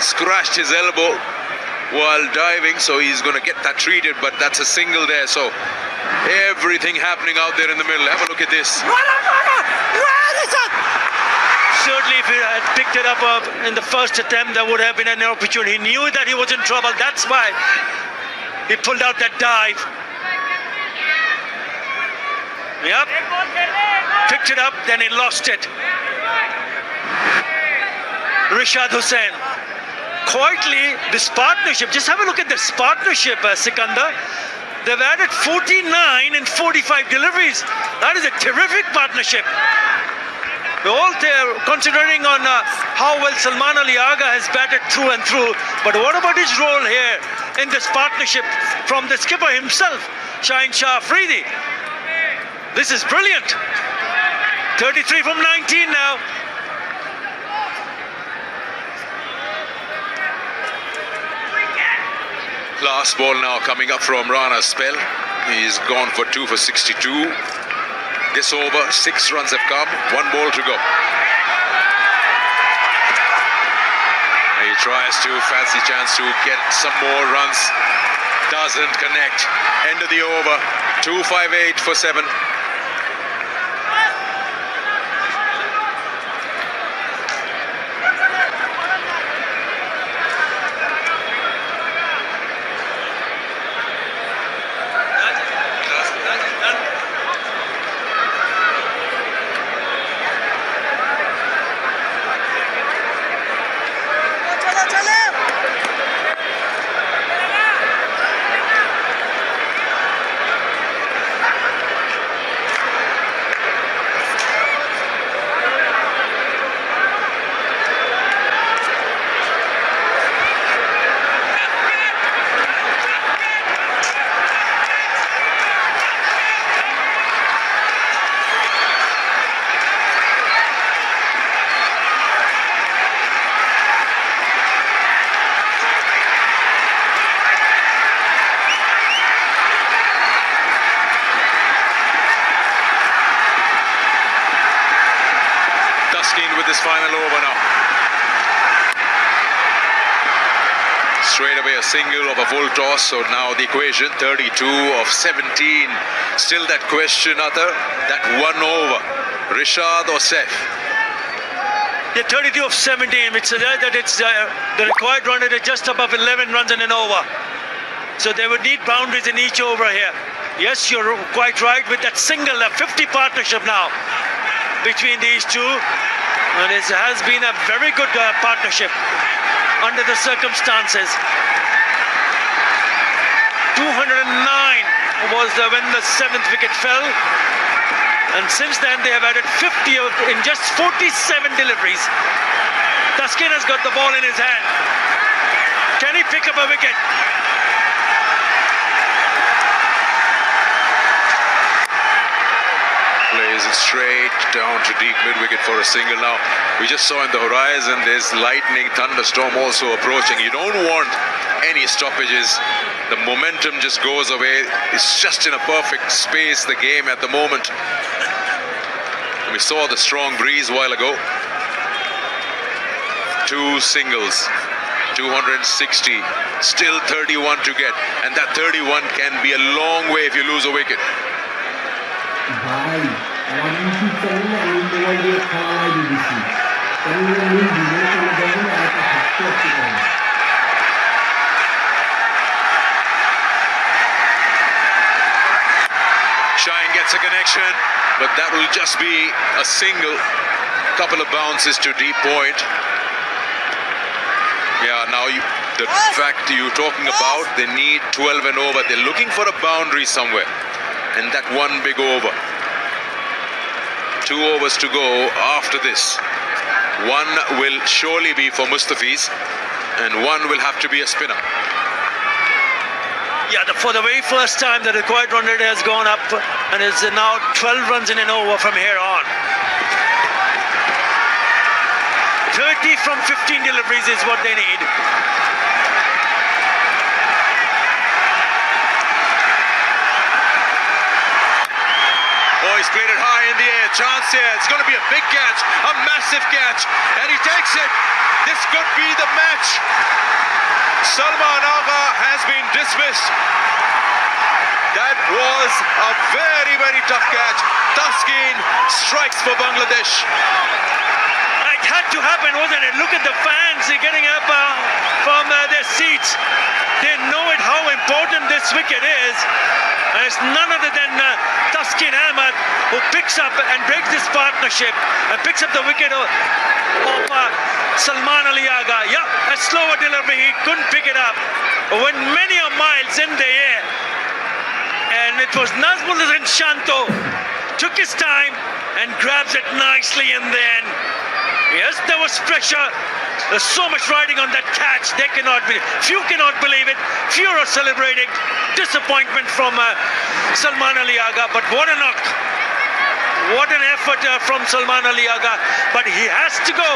scratched his elbow while diving, so he's going to get that treated, but that's a single there. So everything happening out there in the middle. Have a look at this. Certainly, if he had picked it up in the first attempt, there would have been an opportunity. He knew that he was in trouble. That's why he pulled out that dive. Yep. Picked it up, then he lost it. Rishad Hussain. Quietly, this partnership, just have a look at this partnership, Sikandar. They've added 49 and 45 deliveries. That is a terrific partnership. We're all there considering on how well Salman Ali Agha has batted through and through. But what about his role here in this partnership from the skipper himself, Shaheen Shah Afridi? This is brilliant. 33 from 19 now. Last ball now coming up from Rana's spell. He's gone for 2 for 62. This over, 6 runs have come, 1 ball to go. He tries to fancy chance to get some more runs. Doesn't connect. End of the over. 258 for 7. With this final over now. Straight away a single of a full toss, so now the equation 32 of 17. Still that question, Athar, that 1 over, Rishad or Saif? The 32 of 17, which suggests that it's the required run rate is just above 11 runs in an over. So they would need boundaries in each over here. Yes, you're quite right with that single, a 50 partnership now between these two. And it has been a very good partnership under the circumstances. 209 was when the 7th wicket fell. And since then, they have added 50 in just 47 deliveries. Taskin has got the ball in his hand. Can he pick up a wicket? Plays it straight down to deep mid-wicket for a single now. We just saw in the horizon there's lightning, thunderstorm also approaching. You don't want any stoppages. The momentum just goes away. It's just in a perfect space, the game at the moment. We saw the strong breeze a while ago. 2 singles, 260, still 31 to get, and that 31 can be a long way if you lose a wicket. ভাই আমার YouTube চ্যানেলে আমি mobile দিয়ে খেলা লাইভে দিচ্ছি চ্যানেলে link দিয়ে চলে যাবেন আর একটা সাবস্ক্রাইব করবেন Shine gets a connection, but that will just be a single. Couple of bounces to deep point. Yeah, now the fact you're talking about, they need 12 and over. They're looking for a boundary somewhere. And that one big over. 2 overs to go after this. One will surely be for Mustafiz, and one will have to be a spinner. Yeah, for the very first time, the required run rate has gone up and is now 12 runs in an over from here on. 30 from 15 deliveries is what they need. Oh, he's played it high in the air. Chance here. It's going to be a big catch, a massive catch, and he takes it. This could be the match. Salman Agha has been dismissed. That was a very, very tough catch. Taskin strikes for Bangladesh. It had to happen, wasn't it? Look at the fans getting up from their seats. They know it how important this wicket is. And it's none other than Taskin Ahmed who picks up and breaks this partnership and picks up the wicket of Salman Ali Agha. Yeah, a slower delivery, he couldn't pick it up. But when many miles in the air, and it was Nazmul Shanto took his time and grabs it nicely in the end. Yes, there was pressure. There's so much riding on that catch. They cannot believe. Few cannot believe it. Few are celebrating. Disappointment from Salman Ali Agha. But what a knock. What an effort from Salman Ali Agha. But he has to go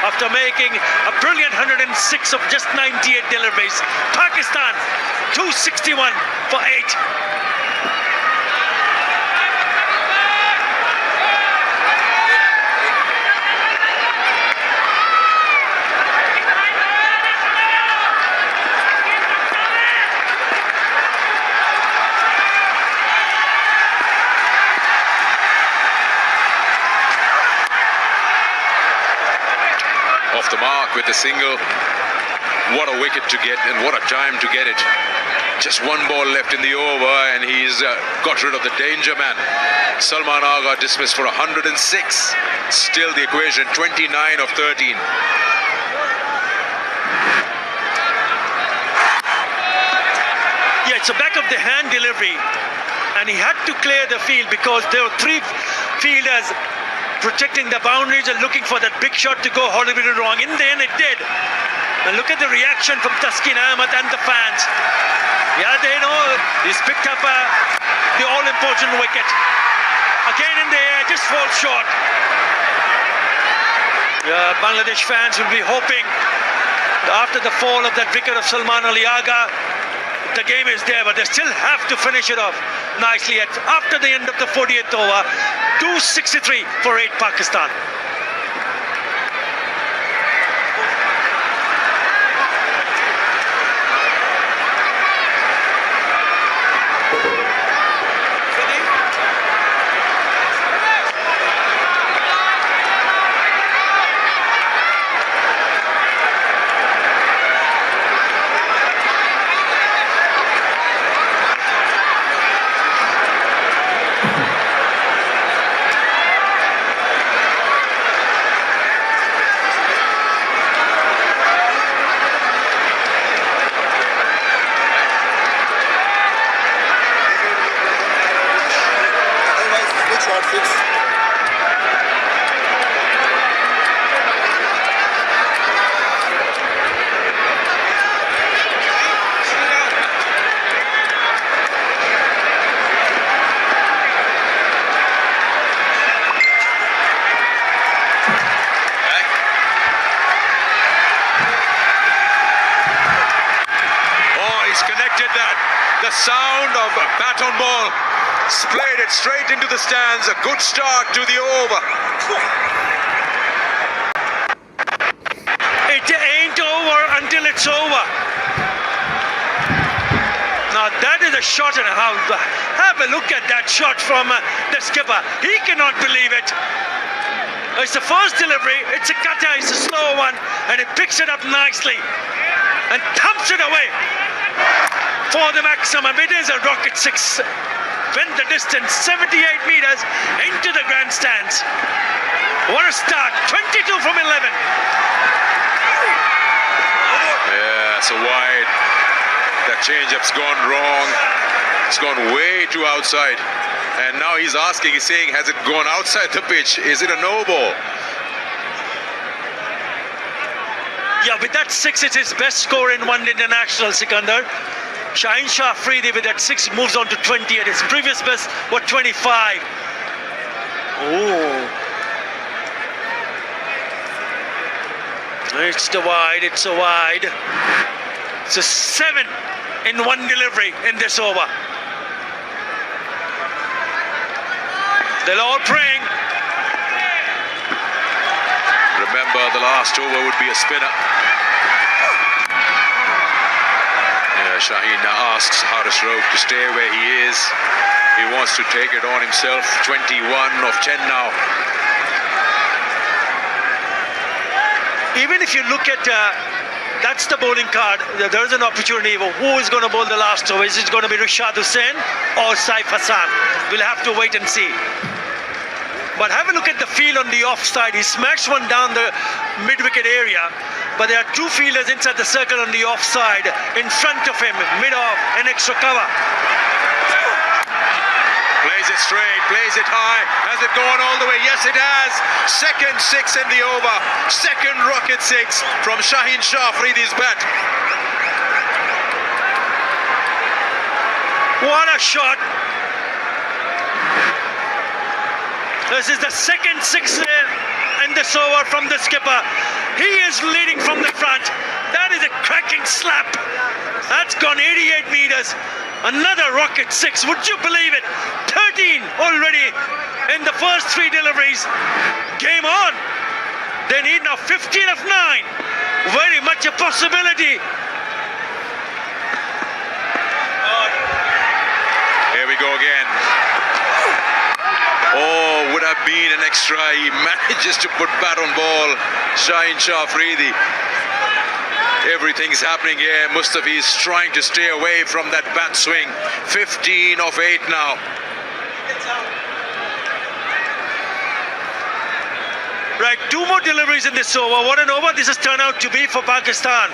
after making a brilliant 106 of just 98 deliveries. Pakistan 261 for 8. Off the mark with the single. What a wicket to get, and what a time to get it. Just one ball left in the over, and he's got rid of the danger man. Salman Agha dismissed for 106. Still the equation, 29 of 13. Yeah, it's a back of the hand delivery, and he had to clear the field because there were 3 fielders protecting the boundaries and looking for that big shot to go horribly wrong. In the end, it did. And look at the reaction from Taskin Ahmed and the fans. Yeah, they know he's picked up the all-important wicket. Again in the air, just falls short. Yeah, Bangladesh fans will be hoping after the fall of that wicket of Salman Ali Agha, the game is there, but they still have to finish it off nicely after the end of the 40th over. 263 for 8 Pakistan. Short 6. Oh, he's connected that. The sound of a bat on ball. Splayed it straight into the stands. A good start to the over. It ain't over until it's over. Now that is a shot and a half. Have a look at that shot from the skipper. He cannot believe it. It's the first delivery. It's a cutter. It's a slow one, and he picks it up nicely and thumps it away for the maximum. It is a rocket 6. Went the distance, 78 meters into the grandstands. What a start! 22 from 11. Yeah, so wide. That change-up's gone wrong. It's gone way too outside. And now he's asking, he's saying, has it gone outside the pitch? Is it a no ball? Yeah, with that 6, it's his best score in one international, Sikandar. Shaheen Shah Afridi with that 6 moves on to 20, and his previous best was 25. Oh. It's a wide. It's a 7 in one delivery in this over. They're all praying. Remember, the last over would be a spinner. Yeah, Shaheen now asks Haris Rauf to stay where he is. He wants to take it on himself. 21 of 10 now. Even if you look at that's the bowling card, there's an opportunity. Who is going to bowl the last over? Is it going to be Rashad Hussain or Saif Hassan? We'll have to wait and see. But have a look at the field on the offside. He smashed one down the mid-wicket area, but there are 2 fielders inside the circle on the offside in front of him, mid-off, an extra cover. Plays it straight, plays it high. Has it gone all the way? Yes, it has. Second 6 in the over. Second rocket 6 from Shaheen Shah Afridi's bat. What a shot. This is the second 6 in this over from the skipper. He is leading from the front. That is a cracking slap. That's gone 88 meters. Another rocket 6. Would you believe it? 13 already in the first 3 deliveries. Game on. They need now 15 of 9. Very much a possibility. Here we go again. Oh, would have been an extra. He manages to put bat on ball. Shaheen Shah Afridi. Everything's happening here. Mustafi is trying to stay away from that bat swing. 15 of 8 now. Right, 2 more deliveries in this over. What an over this has turned out to be for Pakistan.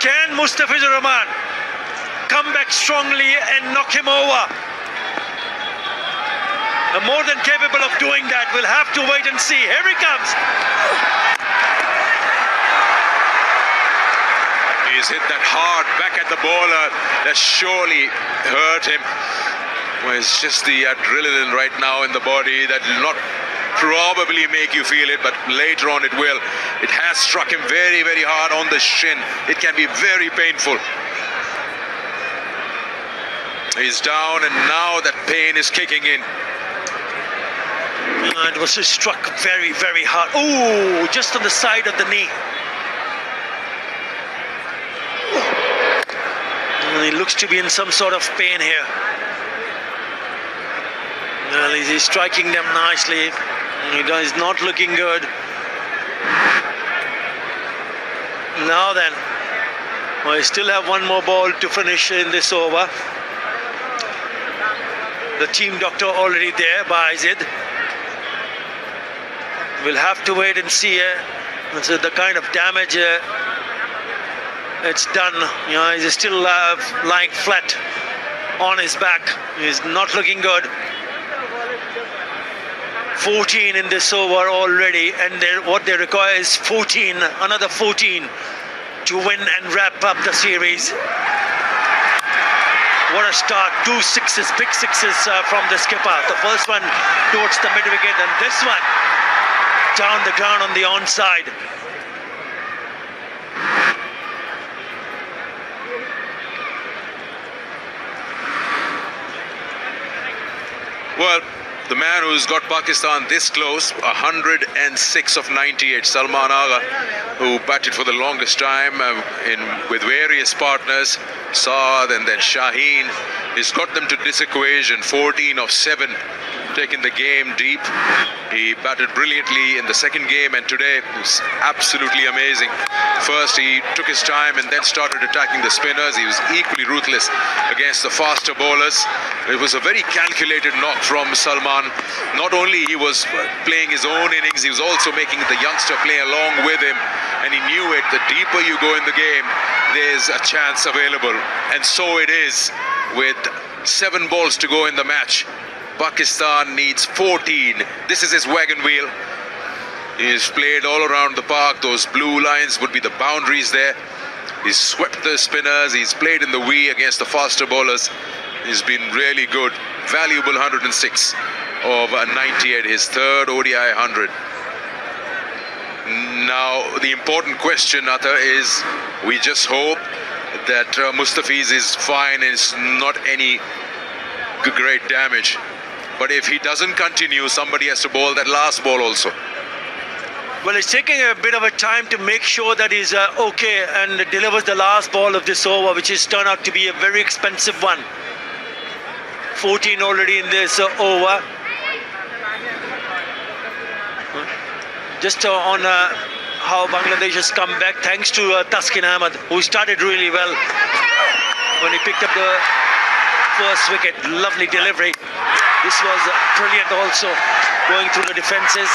Can Mustafizur Rahman come back strongly and knock him over? They're more than capable of doing that. We'll have to wait and see. Here he comes. He's hit that hard back at the bowler. That surely hurt him. Well, it's just the adrenaline right now in the body that will not probably make you feel it, but later on it will. It has struck him very, very hard on the shin. It can be very painful. He's down, and now that pain is kicking in. And was struck very, very hard. Oh, just on the side of the knee. And he looks to be in some sort of pain here. Well, he's striking them nicely. He's not looking good. Now then, we still have 1 more ball to finish in this over. The team doctor already there by Zid. We'll have to wait and see so the kind of damage it's done. You know, he's still lying flat on his back. He's not looking good. 14 in this over already, and what they require is 14, another 14 to win and wrap up the series. What a start, 2 sixes, big sixes from the skipper. The first one towards the mid wicket, and this one down the ground on the onside. Well, the man who's got Pakistan this close, 106 of 98, Salman Agha, who batted for the longest time with various partners, Saad and then Shaheen, he's got them to this equation, 14 of 7, taking the game deep. He batted brilliantly in the second game, and today it was absolutely amazing. First he took his time and then started attacking the spinners. He was equally ruthless against the faster bowlers. It was a very calculated knock from Salman. Not only he was playing his own innings, he was also making the youngster play along with him, and he knew it. The deeper you go in the game, there's a chance available, and so it is. With 7 balls to go in the match, Pakistan needs 14. This is his wagon wheel. He's played all around the park. Those blue lines would be the boundaries there. He's swept the spinners. He's played in the V against the faster bowlers. He's been really good. Valuable 106 of 98, his third ODI 100. Now, the important question, Atta, is we just hope that Mustafiz is fine and it's not any great damage. But if he doesn't continue, somebody has to bowl that last ball also. Well, it's taking a bit of a time to make sure that he's okay and delivers the last ball of this over, which has turned out to be a very expensive one. 14 already in this over. Just on how Bangladesh has come back, thanks to Taskin Ahmed, who started really well when he picked up the first wicket. Lovely delivery. This was brilliant also, going through the defences.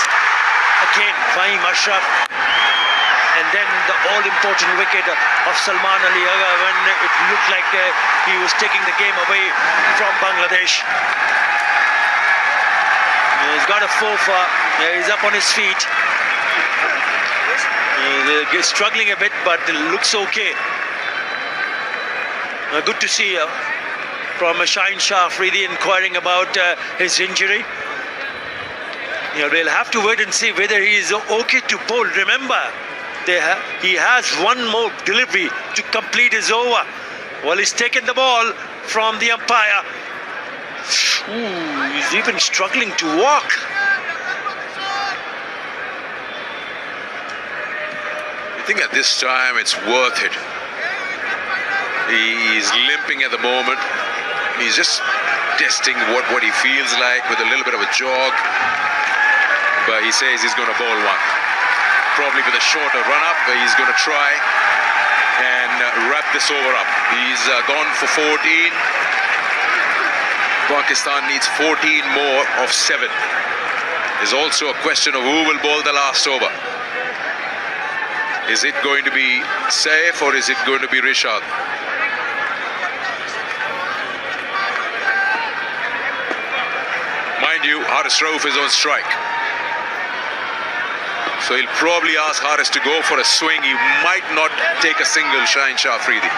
Again, Fahim Ashraf. And then the all-important wicket of Salman Ali Agha when it looked like he was taking the game away from Bangladesh. He's got a 4 for, he's up on his feet. He's struggling a bit, but it looks okay. Good to see from Shaheen Shah Afridi inquiring about his injury. They'll have to wait and see whether he is okay to bowl. Remember, he has one more delivery to complete his over. Well, he's taken the ball from the umpire. Ooh, he's even struggling to walk. I think at this time it's worth it. He's limping at the moment. He's just testing what he feels like with a little bit of a jog. But he says he's going to bowl one. Probably with a shorter run-up, but he's going to try and wrap this over up. He's gone for 14. Pakistan needs 14 more of 7. There's also a question of who will bowl the last over. Is it going to be Saif or is it going to be Rishad? Mind you, Haris Rauf is on strike. So he'll probably ask Haris to go for a swing. He might not take a single, Shaheen Shah Afridi.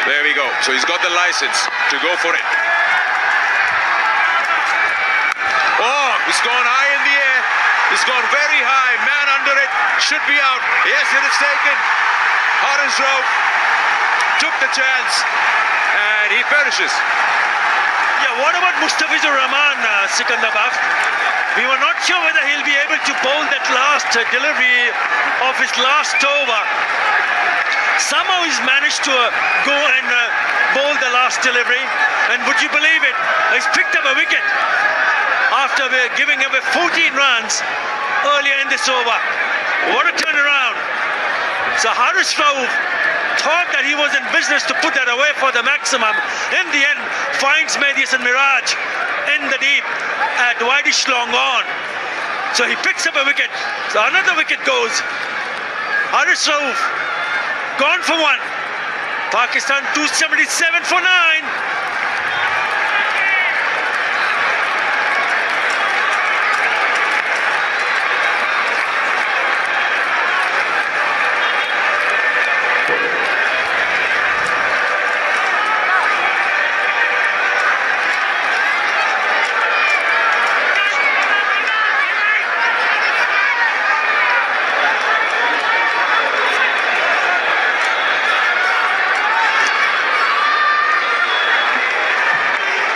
There we go. So he's got the license to go for it. Oh, he's gone high in the air. He's gone very high. Man under it. Should be out. Yes, it is taken. Haris Rauf took the chance and he perishes. Yeah, what about Mustafizur Rahman, Sikandar Bakht? We were not sure whether he'll be able to bowl that last delivery of his last over. Somehow he's managed to go and bowl the last delivery, and would you believe it, he's picked up a wicket after giving away 14 runs earlier in this over. What a turnaround. So Haris Rauf thought that he was in business to put that away for the maximum. In the end, finds Mehdi Hasan Miraj in the deep at wideish long on. So he picks up a wicket. So another wicket goes. Haris Rauf gone for 1. Pakistan 277 for 9.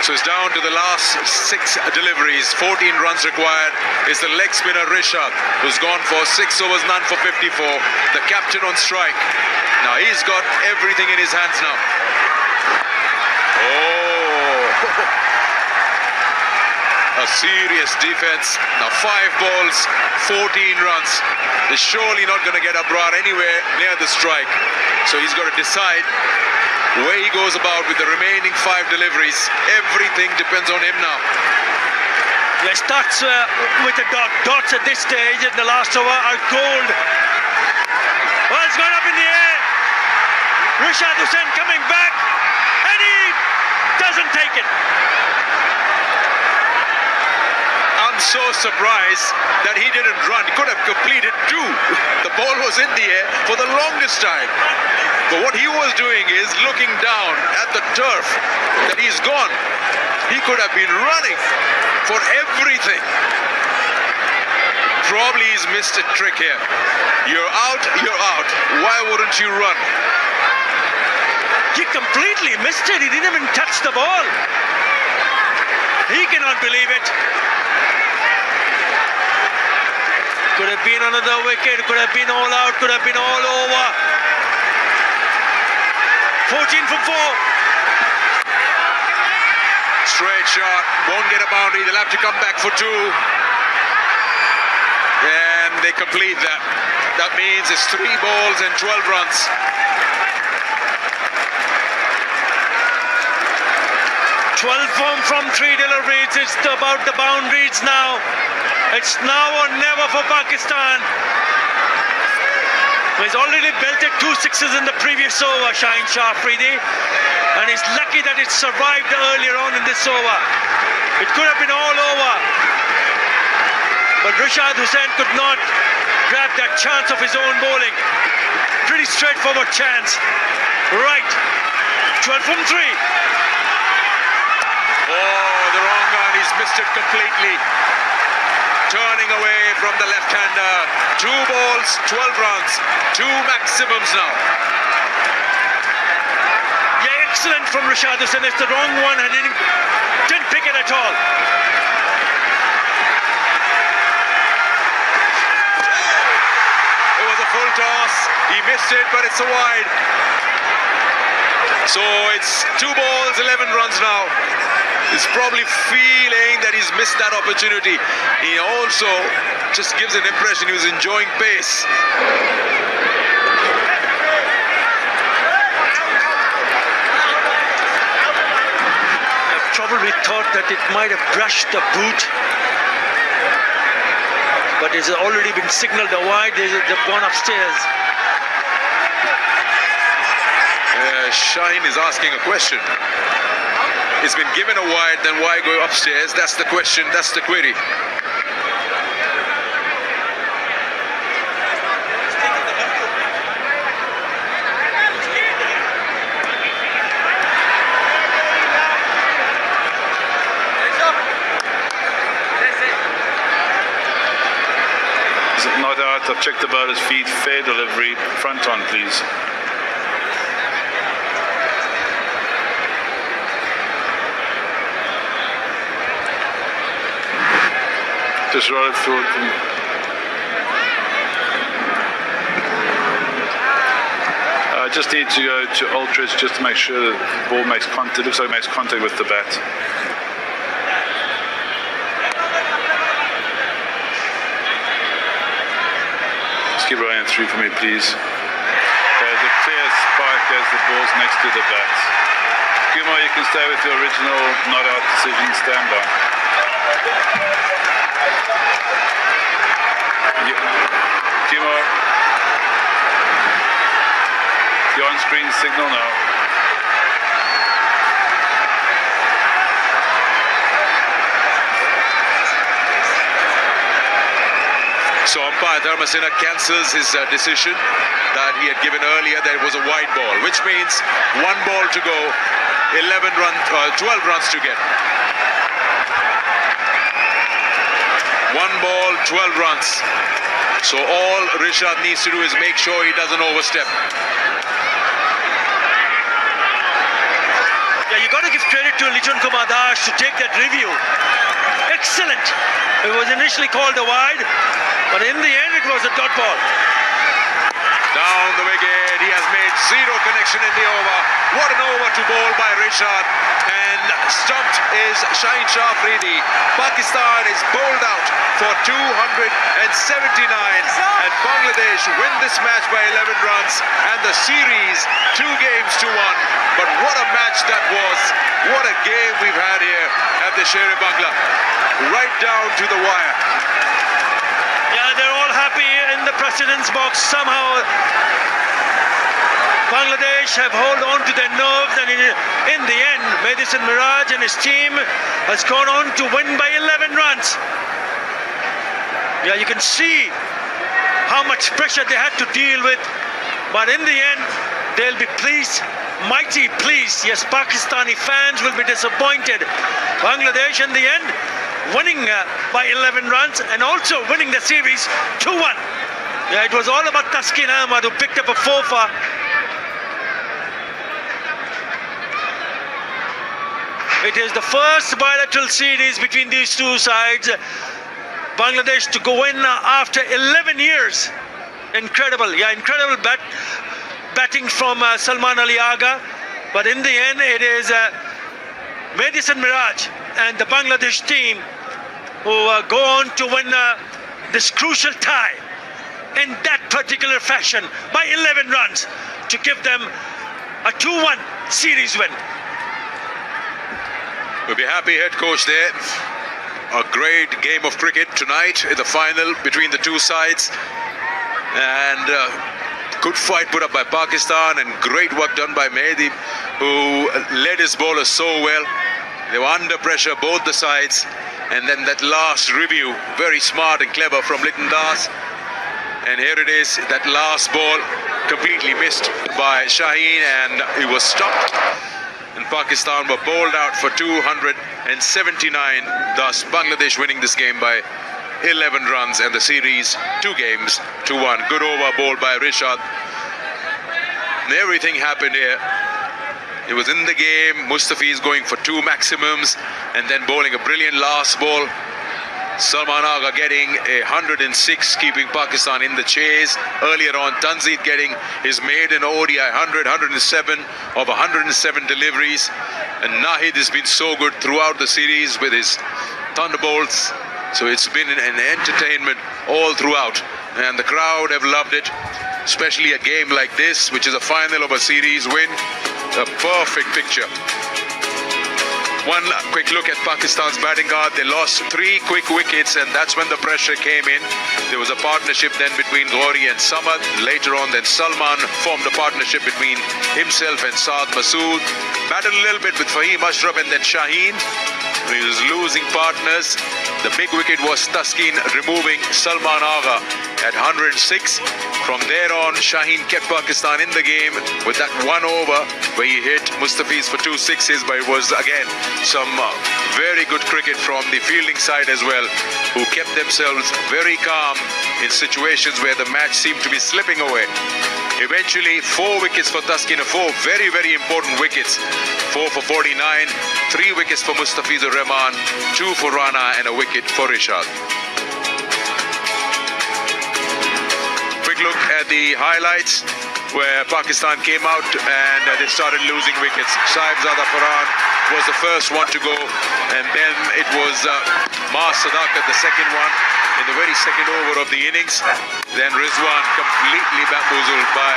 So it's down to the last 6 deliveries. 14 runs required. Is the leg spinner Rishad, who's gone for 6 overs, none for 54. The captain on strike. Now he's got everything in his hands now. Oh, a serious defense. Now 5 balls, 14 runs. They're surely not going to get Abrar anywhere near the strike. So he's got to decide where he goes about with the remaining 5 deliveries. Everything depends on him now. Yeah, starts with the dots at this stage in the last over are gold. Well, it's gone up in the air. Rishad Hussain coming back, and he doesn't take it. I'm so surprised that he didn't run. He could have completed 2. The ball was in the air for the longest time. But what he was doing is looking down at the turf that he's gone. He could have been running for everything. Probably he's missed a trick here. You're out, you're out. Why wouldn't you run? He completely missed it. He didn't even touch the ball. He cannot believe it. Could have been another wicket, could have been all out, could have been all over. 14 for 4. Straight shot, won't get a boundary. They'll have to come back for 2. And they complete that. That means it's 3 balls and 12 runs. 12 from 3 deliveries. It's about the boundaries now. It's now or never for Pakistan. He's already belted 2 sixes in the previous over, Shaheen Shah Afridi, and he's lucky that it survived earlier on in this over. It could have been all over, but Rishad Hussain could not grab that chance of his own bowling. Pretty straightforward chance. Right, 12 from 3. Oh, the wrong one. He's missed it completely. Turning away from the left-hander. 2 balls, 12 runs. 2 maximums now. Yeah, excellent from Rishad Hussain. It's the wrong one and he didn't pick it at all. It was a full toss. He missed it, but it's a wide. So it's 2 balls, 11 runs now. He's probably feeling that he's missed that opportunity. He also just gives an impression he was enjoying pace. I probably thought that it might have brushed the boot, but it's already been signaled a wide. They've gone upstairs. Shaheen is asking a question. It's been given a wide, then why go upstairs? That's the question, that's the query. Not out. I've checked the bowler's feet. Fair delivery. Front on, please. Just roll it through. I just need to go to Aldridge just to make sure that the ball makes contact. It looks like it makes contact with the bat. Just keep rolling it through for me, please. There's a clear spike as the ball's next to the bat. Kumar, you can stay with your original not out decision. Stand by. Kumar, you're on screen signal now. So umpire Dharmasena cancels his decision that he had given earlier that it was a wide ball, which means 1 ball to go, 12 runs to get. 1 ball, 12 runs. So all Rishad needs to do is make sure he doesn't overstep. Yeah, you got to give give credit to Lichun Kumar Das to take that review. Excellent. It was initially called a wide, but in the end it was a dot ball. Down the wicket, he has made zero connection in the over. What an over to bowl by Rishad. And stumped is Shaheen Shah Afridi. Pakistan is bowled out for 279. And Bangladesh win this match by 11 runs. And the series 2 games to 1. But what a match that was. What a game we've had here at the Sher-e-Bangla. Right down to the wire. Yeah, they're all happy in the president's box. Somehow Bangladesh have held on to their nerves, and in the end Madison Miraj and his team has gone on to win by 11 runs. Yeah, you can see how much pressure they had to deal with, but in the end they'll be pleased, mighty pleased. Yes, Pakistani fans will be disappointed. Bangladesh in the end winning by 11 runs and also winning the series 2-1. Yeah, it was all about Taskin Ahmad, who picked up a 4-for. It is the first bilateral series between these two sides. Bangladesh to go in after 11 years. Incredible, yeah, incredible batting from Salman Ali Agha. But in the end, it is Madison Miraj and the Bangladesh team who go on to win this crucial tie in that particular fashion by 11 runs to give them a 2-1 series win. We'll be happy, head coach there. A great game of cricket tonight in the final between the two sides. And good fight put up by Pakistan and great work done by Mehdi, who led his bowlers so well. They were under pressure, both the sides. And then that last review, very smart and clever from Liton Das. And here it is, that last ball completely missed by Shaheen, and it was stopped. And Pakistan were bowled out for 279. Thus, Bangladesh winning this game by 11 runs and the series 2 games to 1. Good over bowled by Rishad. And everything happened here. It was in the game. Mustafiz going for 2 maximums and then bowling a brilliant last ball. Salman Agha getting 106, keeping Pakistan in the chase. Earlier on, Tanzid getting his maiden ODI 107 of 107 deliveries. And Nahid has been so good throughout the series with his thunderbolts. So it's been an entertainment all throughout. And the crowd have loved it, especially a game like this, which is a final of a series win. A perfect picture. One quick look at Pakistan's batting guard. They lost 3 quick wickets, and that's when the pressure came in. There was a partnership then between Ghori and Samad. Later on, then Salman formed a partnership between himself and Saad Masood. Battled a little bit with Fahim Ashraf and then Shaheen. He was losing partners. The big wicket was Taskin removing Salman Agha at 106. From there on, Shaheen kept Pakistan in the game with that 1 over where he hit Mustafiz for 2 sixes, but it was again some very good cricket from the fielding side as well, who kept themselves very calm in situations where the match seemed to be slipping away. Eventually 4 wickets for Taskin, 4 very, very important wickets. 4 for 49, 3 wickets for Mustafizur Rahman, 2 for Rana and a wicket for Rishad. Quick look at the highlights where Pakistan came out and they started losing wickets. Saib Zada Farhan was the first one to go, and then it was Mas Sadakat, the second one, in the very second over of the innings. Then Rizwan completely bamboozled by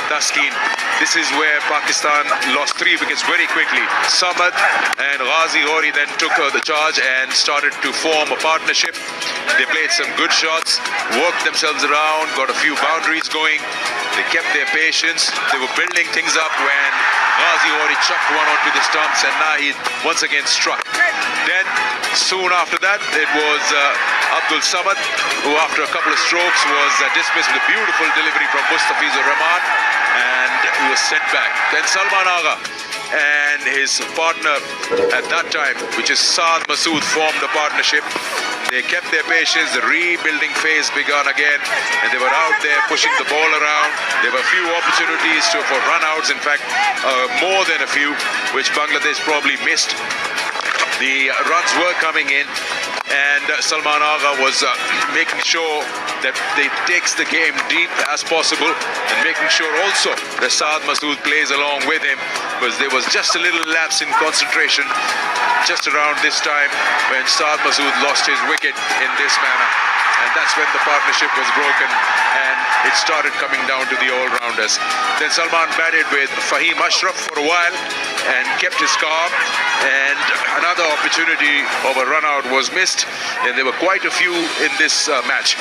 Taskin. This is where Pakistan lost 3 wickets very quickly. Samad and Ghazi Ghori then took the charge and started to form a partnership. They played some good shots, worked themselves around, got a few boundaries going. They kept their patience. They were building things up when Ghazi Ghori chucked one onto the stumps and Nahid once again struck. Then soon after that, it was Abdul Samad, who after a couple of strokes was dismissed with a beautiful delivery from Mustafizur Rahman, and he was sent back. Then Salman Agha and his partner at that time, which is Saad Masood, formed a partnership. They kept their patience. The rebuilding phase began again, and they were out there pushing the ball around. There were a few opportunities for run-outs, in fact, more than a few, which Bangladesh probably missed. The runs were coming in, and Salman Agha was making sure that they takes the game deep as possible, and making sure also that Saad Masood plays along with him, because there was just a little lapse in concentration just around this time when Saad Masood lost his wicket in this manner. And that's when the partnership was broken and it started coming down to the all-rounders. Then Salman batted with Fahim Ashraf for a while and kept his calm, and another opportunity of a run-out was missed, and there were quite a few in this match.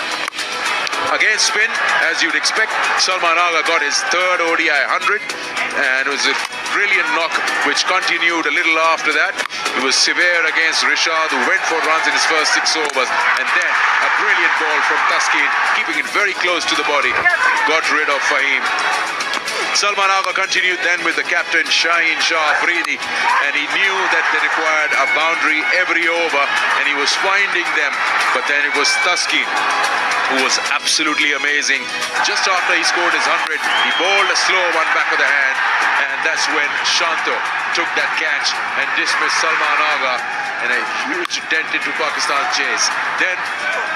Again, spin, as you'd expect. Salman Agha got his third ODI 100, and it was a brilliant knock which continued a little after that. It was severe against Rishad, who went for runs in his first 6 overs, and then a brilliant ball from Taskin, keeping it very close to the body, got rid of Fahim. Salman Agha continued then with the captain Shaheen Shah Afridi, and he knew that they required a boundary every over, and he was finding them. But then it was Taskin who was absolutely amazing. Just after he scored his 100, he bowled a slow one back of the hand, and that's when Shanto took that catch and dismissed Salman Agha, and a huge dent into Pakistan's chase. Then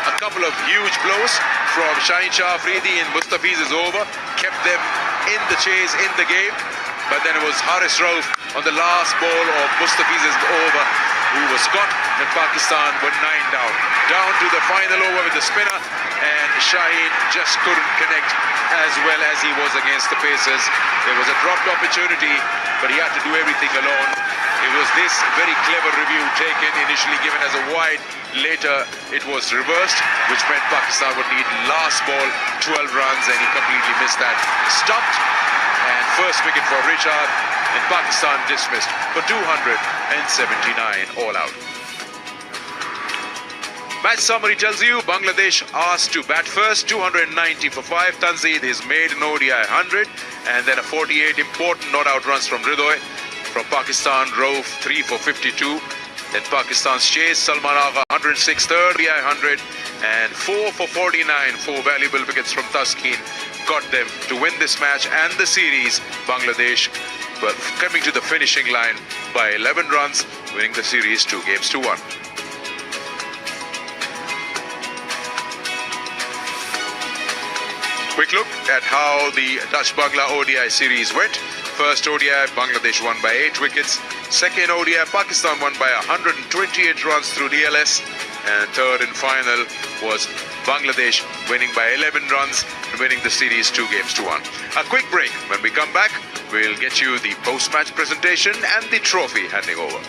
a couple of huge blows from Shaheen Shah Afridi in Mustafiz's over kept them in the chase, in the game. But then it was Haris Rauf on the last ball of Mustafiz's over who was caught, and Pakistan were 9 down. Down to the final over with the spinner, and Shaheen just couldn't connect as well as he was against the Pacers. There was a dropped opportunity, but he had to do everything alone. It was this very clever review taken, initially given as a wide, later it was reversed, which meant Pakistan would need last ball 12 runs, and he completely missed that. Stopped, and first wicket for Richard, and Pakistan dismissed for 279 all out. Match summary tells you Bangladesh asked to bat first, 290 for 5. Tanzid, his maiden ODI 100, and then a 48 important not-out runs from Hridoy. From Pakistan, Rauf 3 for 52. Then Pakistan's chase, Salman Agha 106, third ODI 100, and 4 for 49. 4 valuable wickets from Taskin got them to win this match and the series. Bangladesh were coming to the finishing line by 11 runs, winning the series 2-1. Quick look at how the Dutch-Bangla ODI series went. First ODI, Bangladesh won by 8 wickets. Second ODI, Pakistan won by 128 runs through DLS. And third and final was Bangladesh winning by 11 runs and winning the series 2-1. A quick break. When we come back, we'll get you the post-match presentation and the trophy handing over.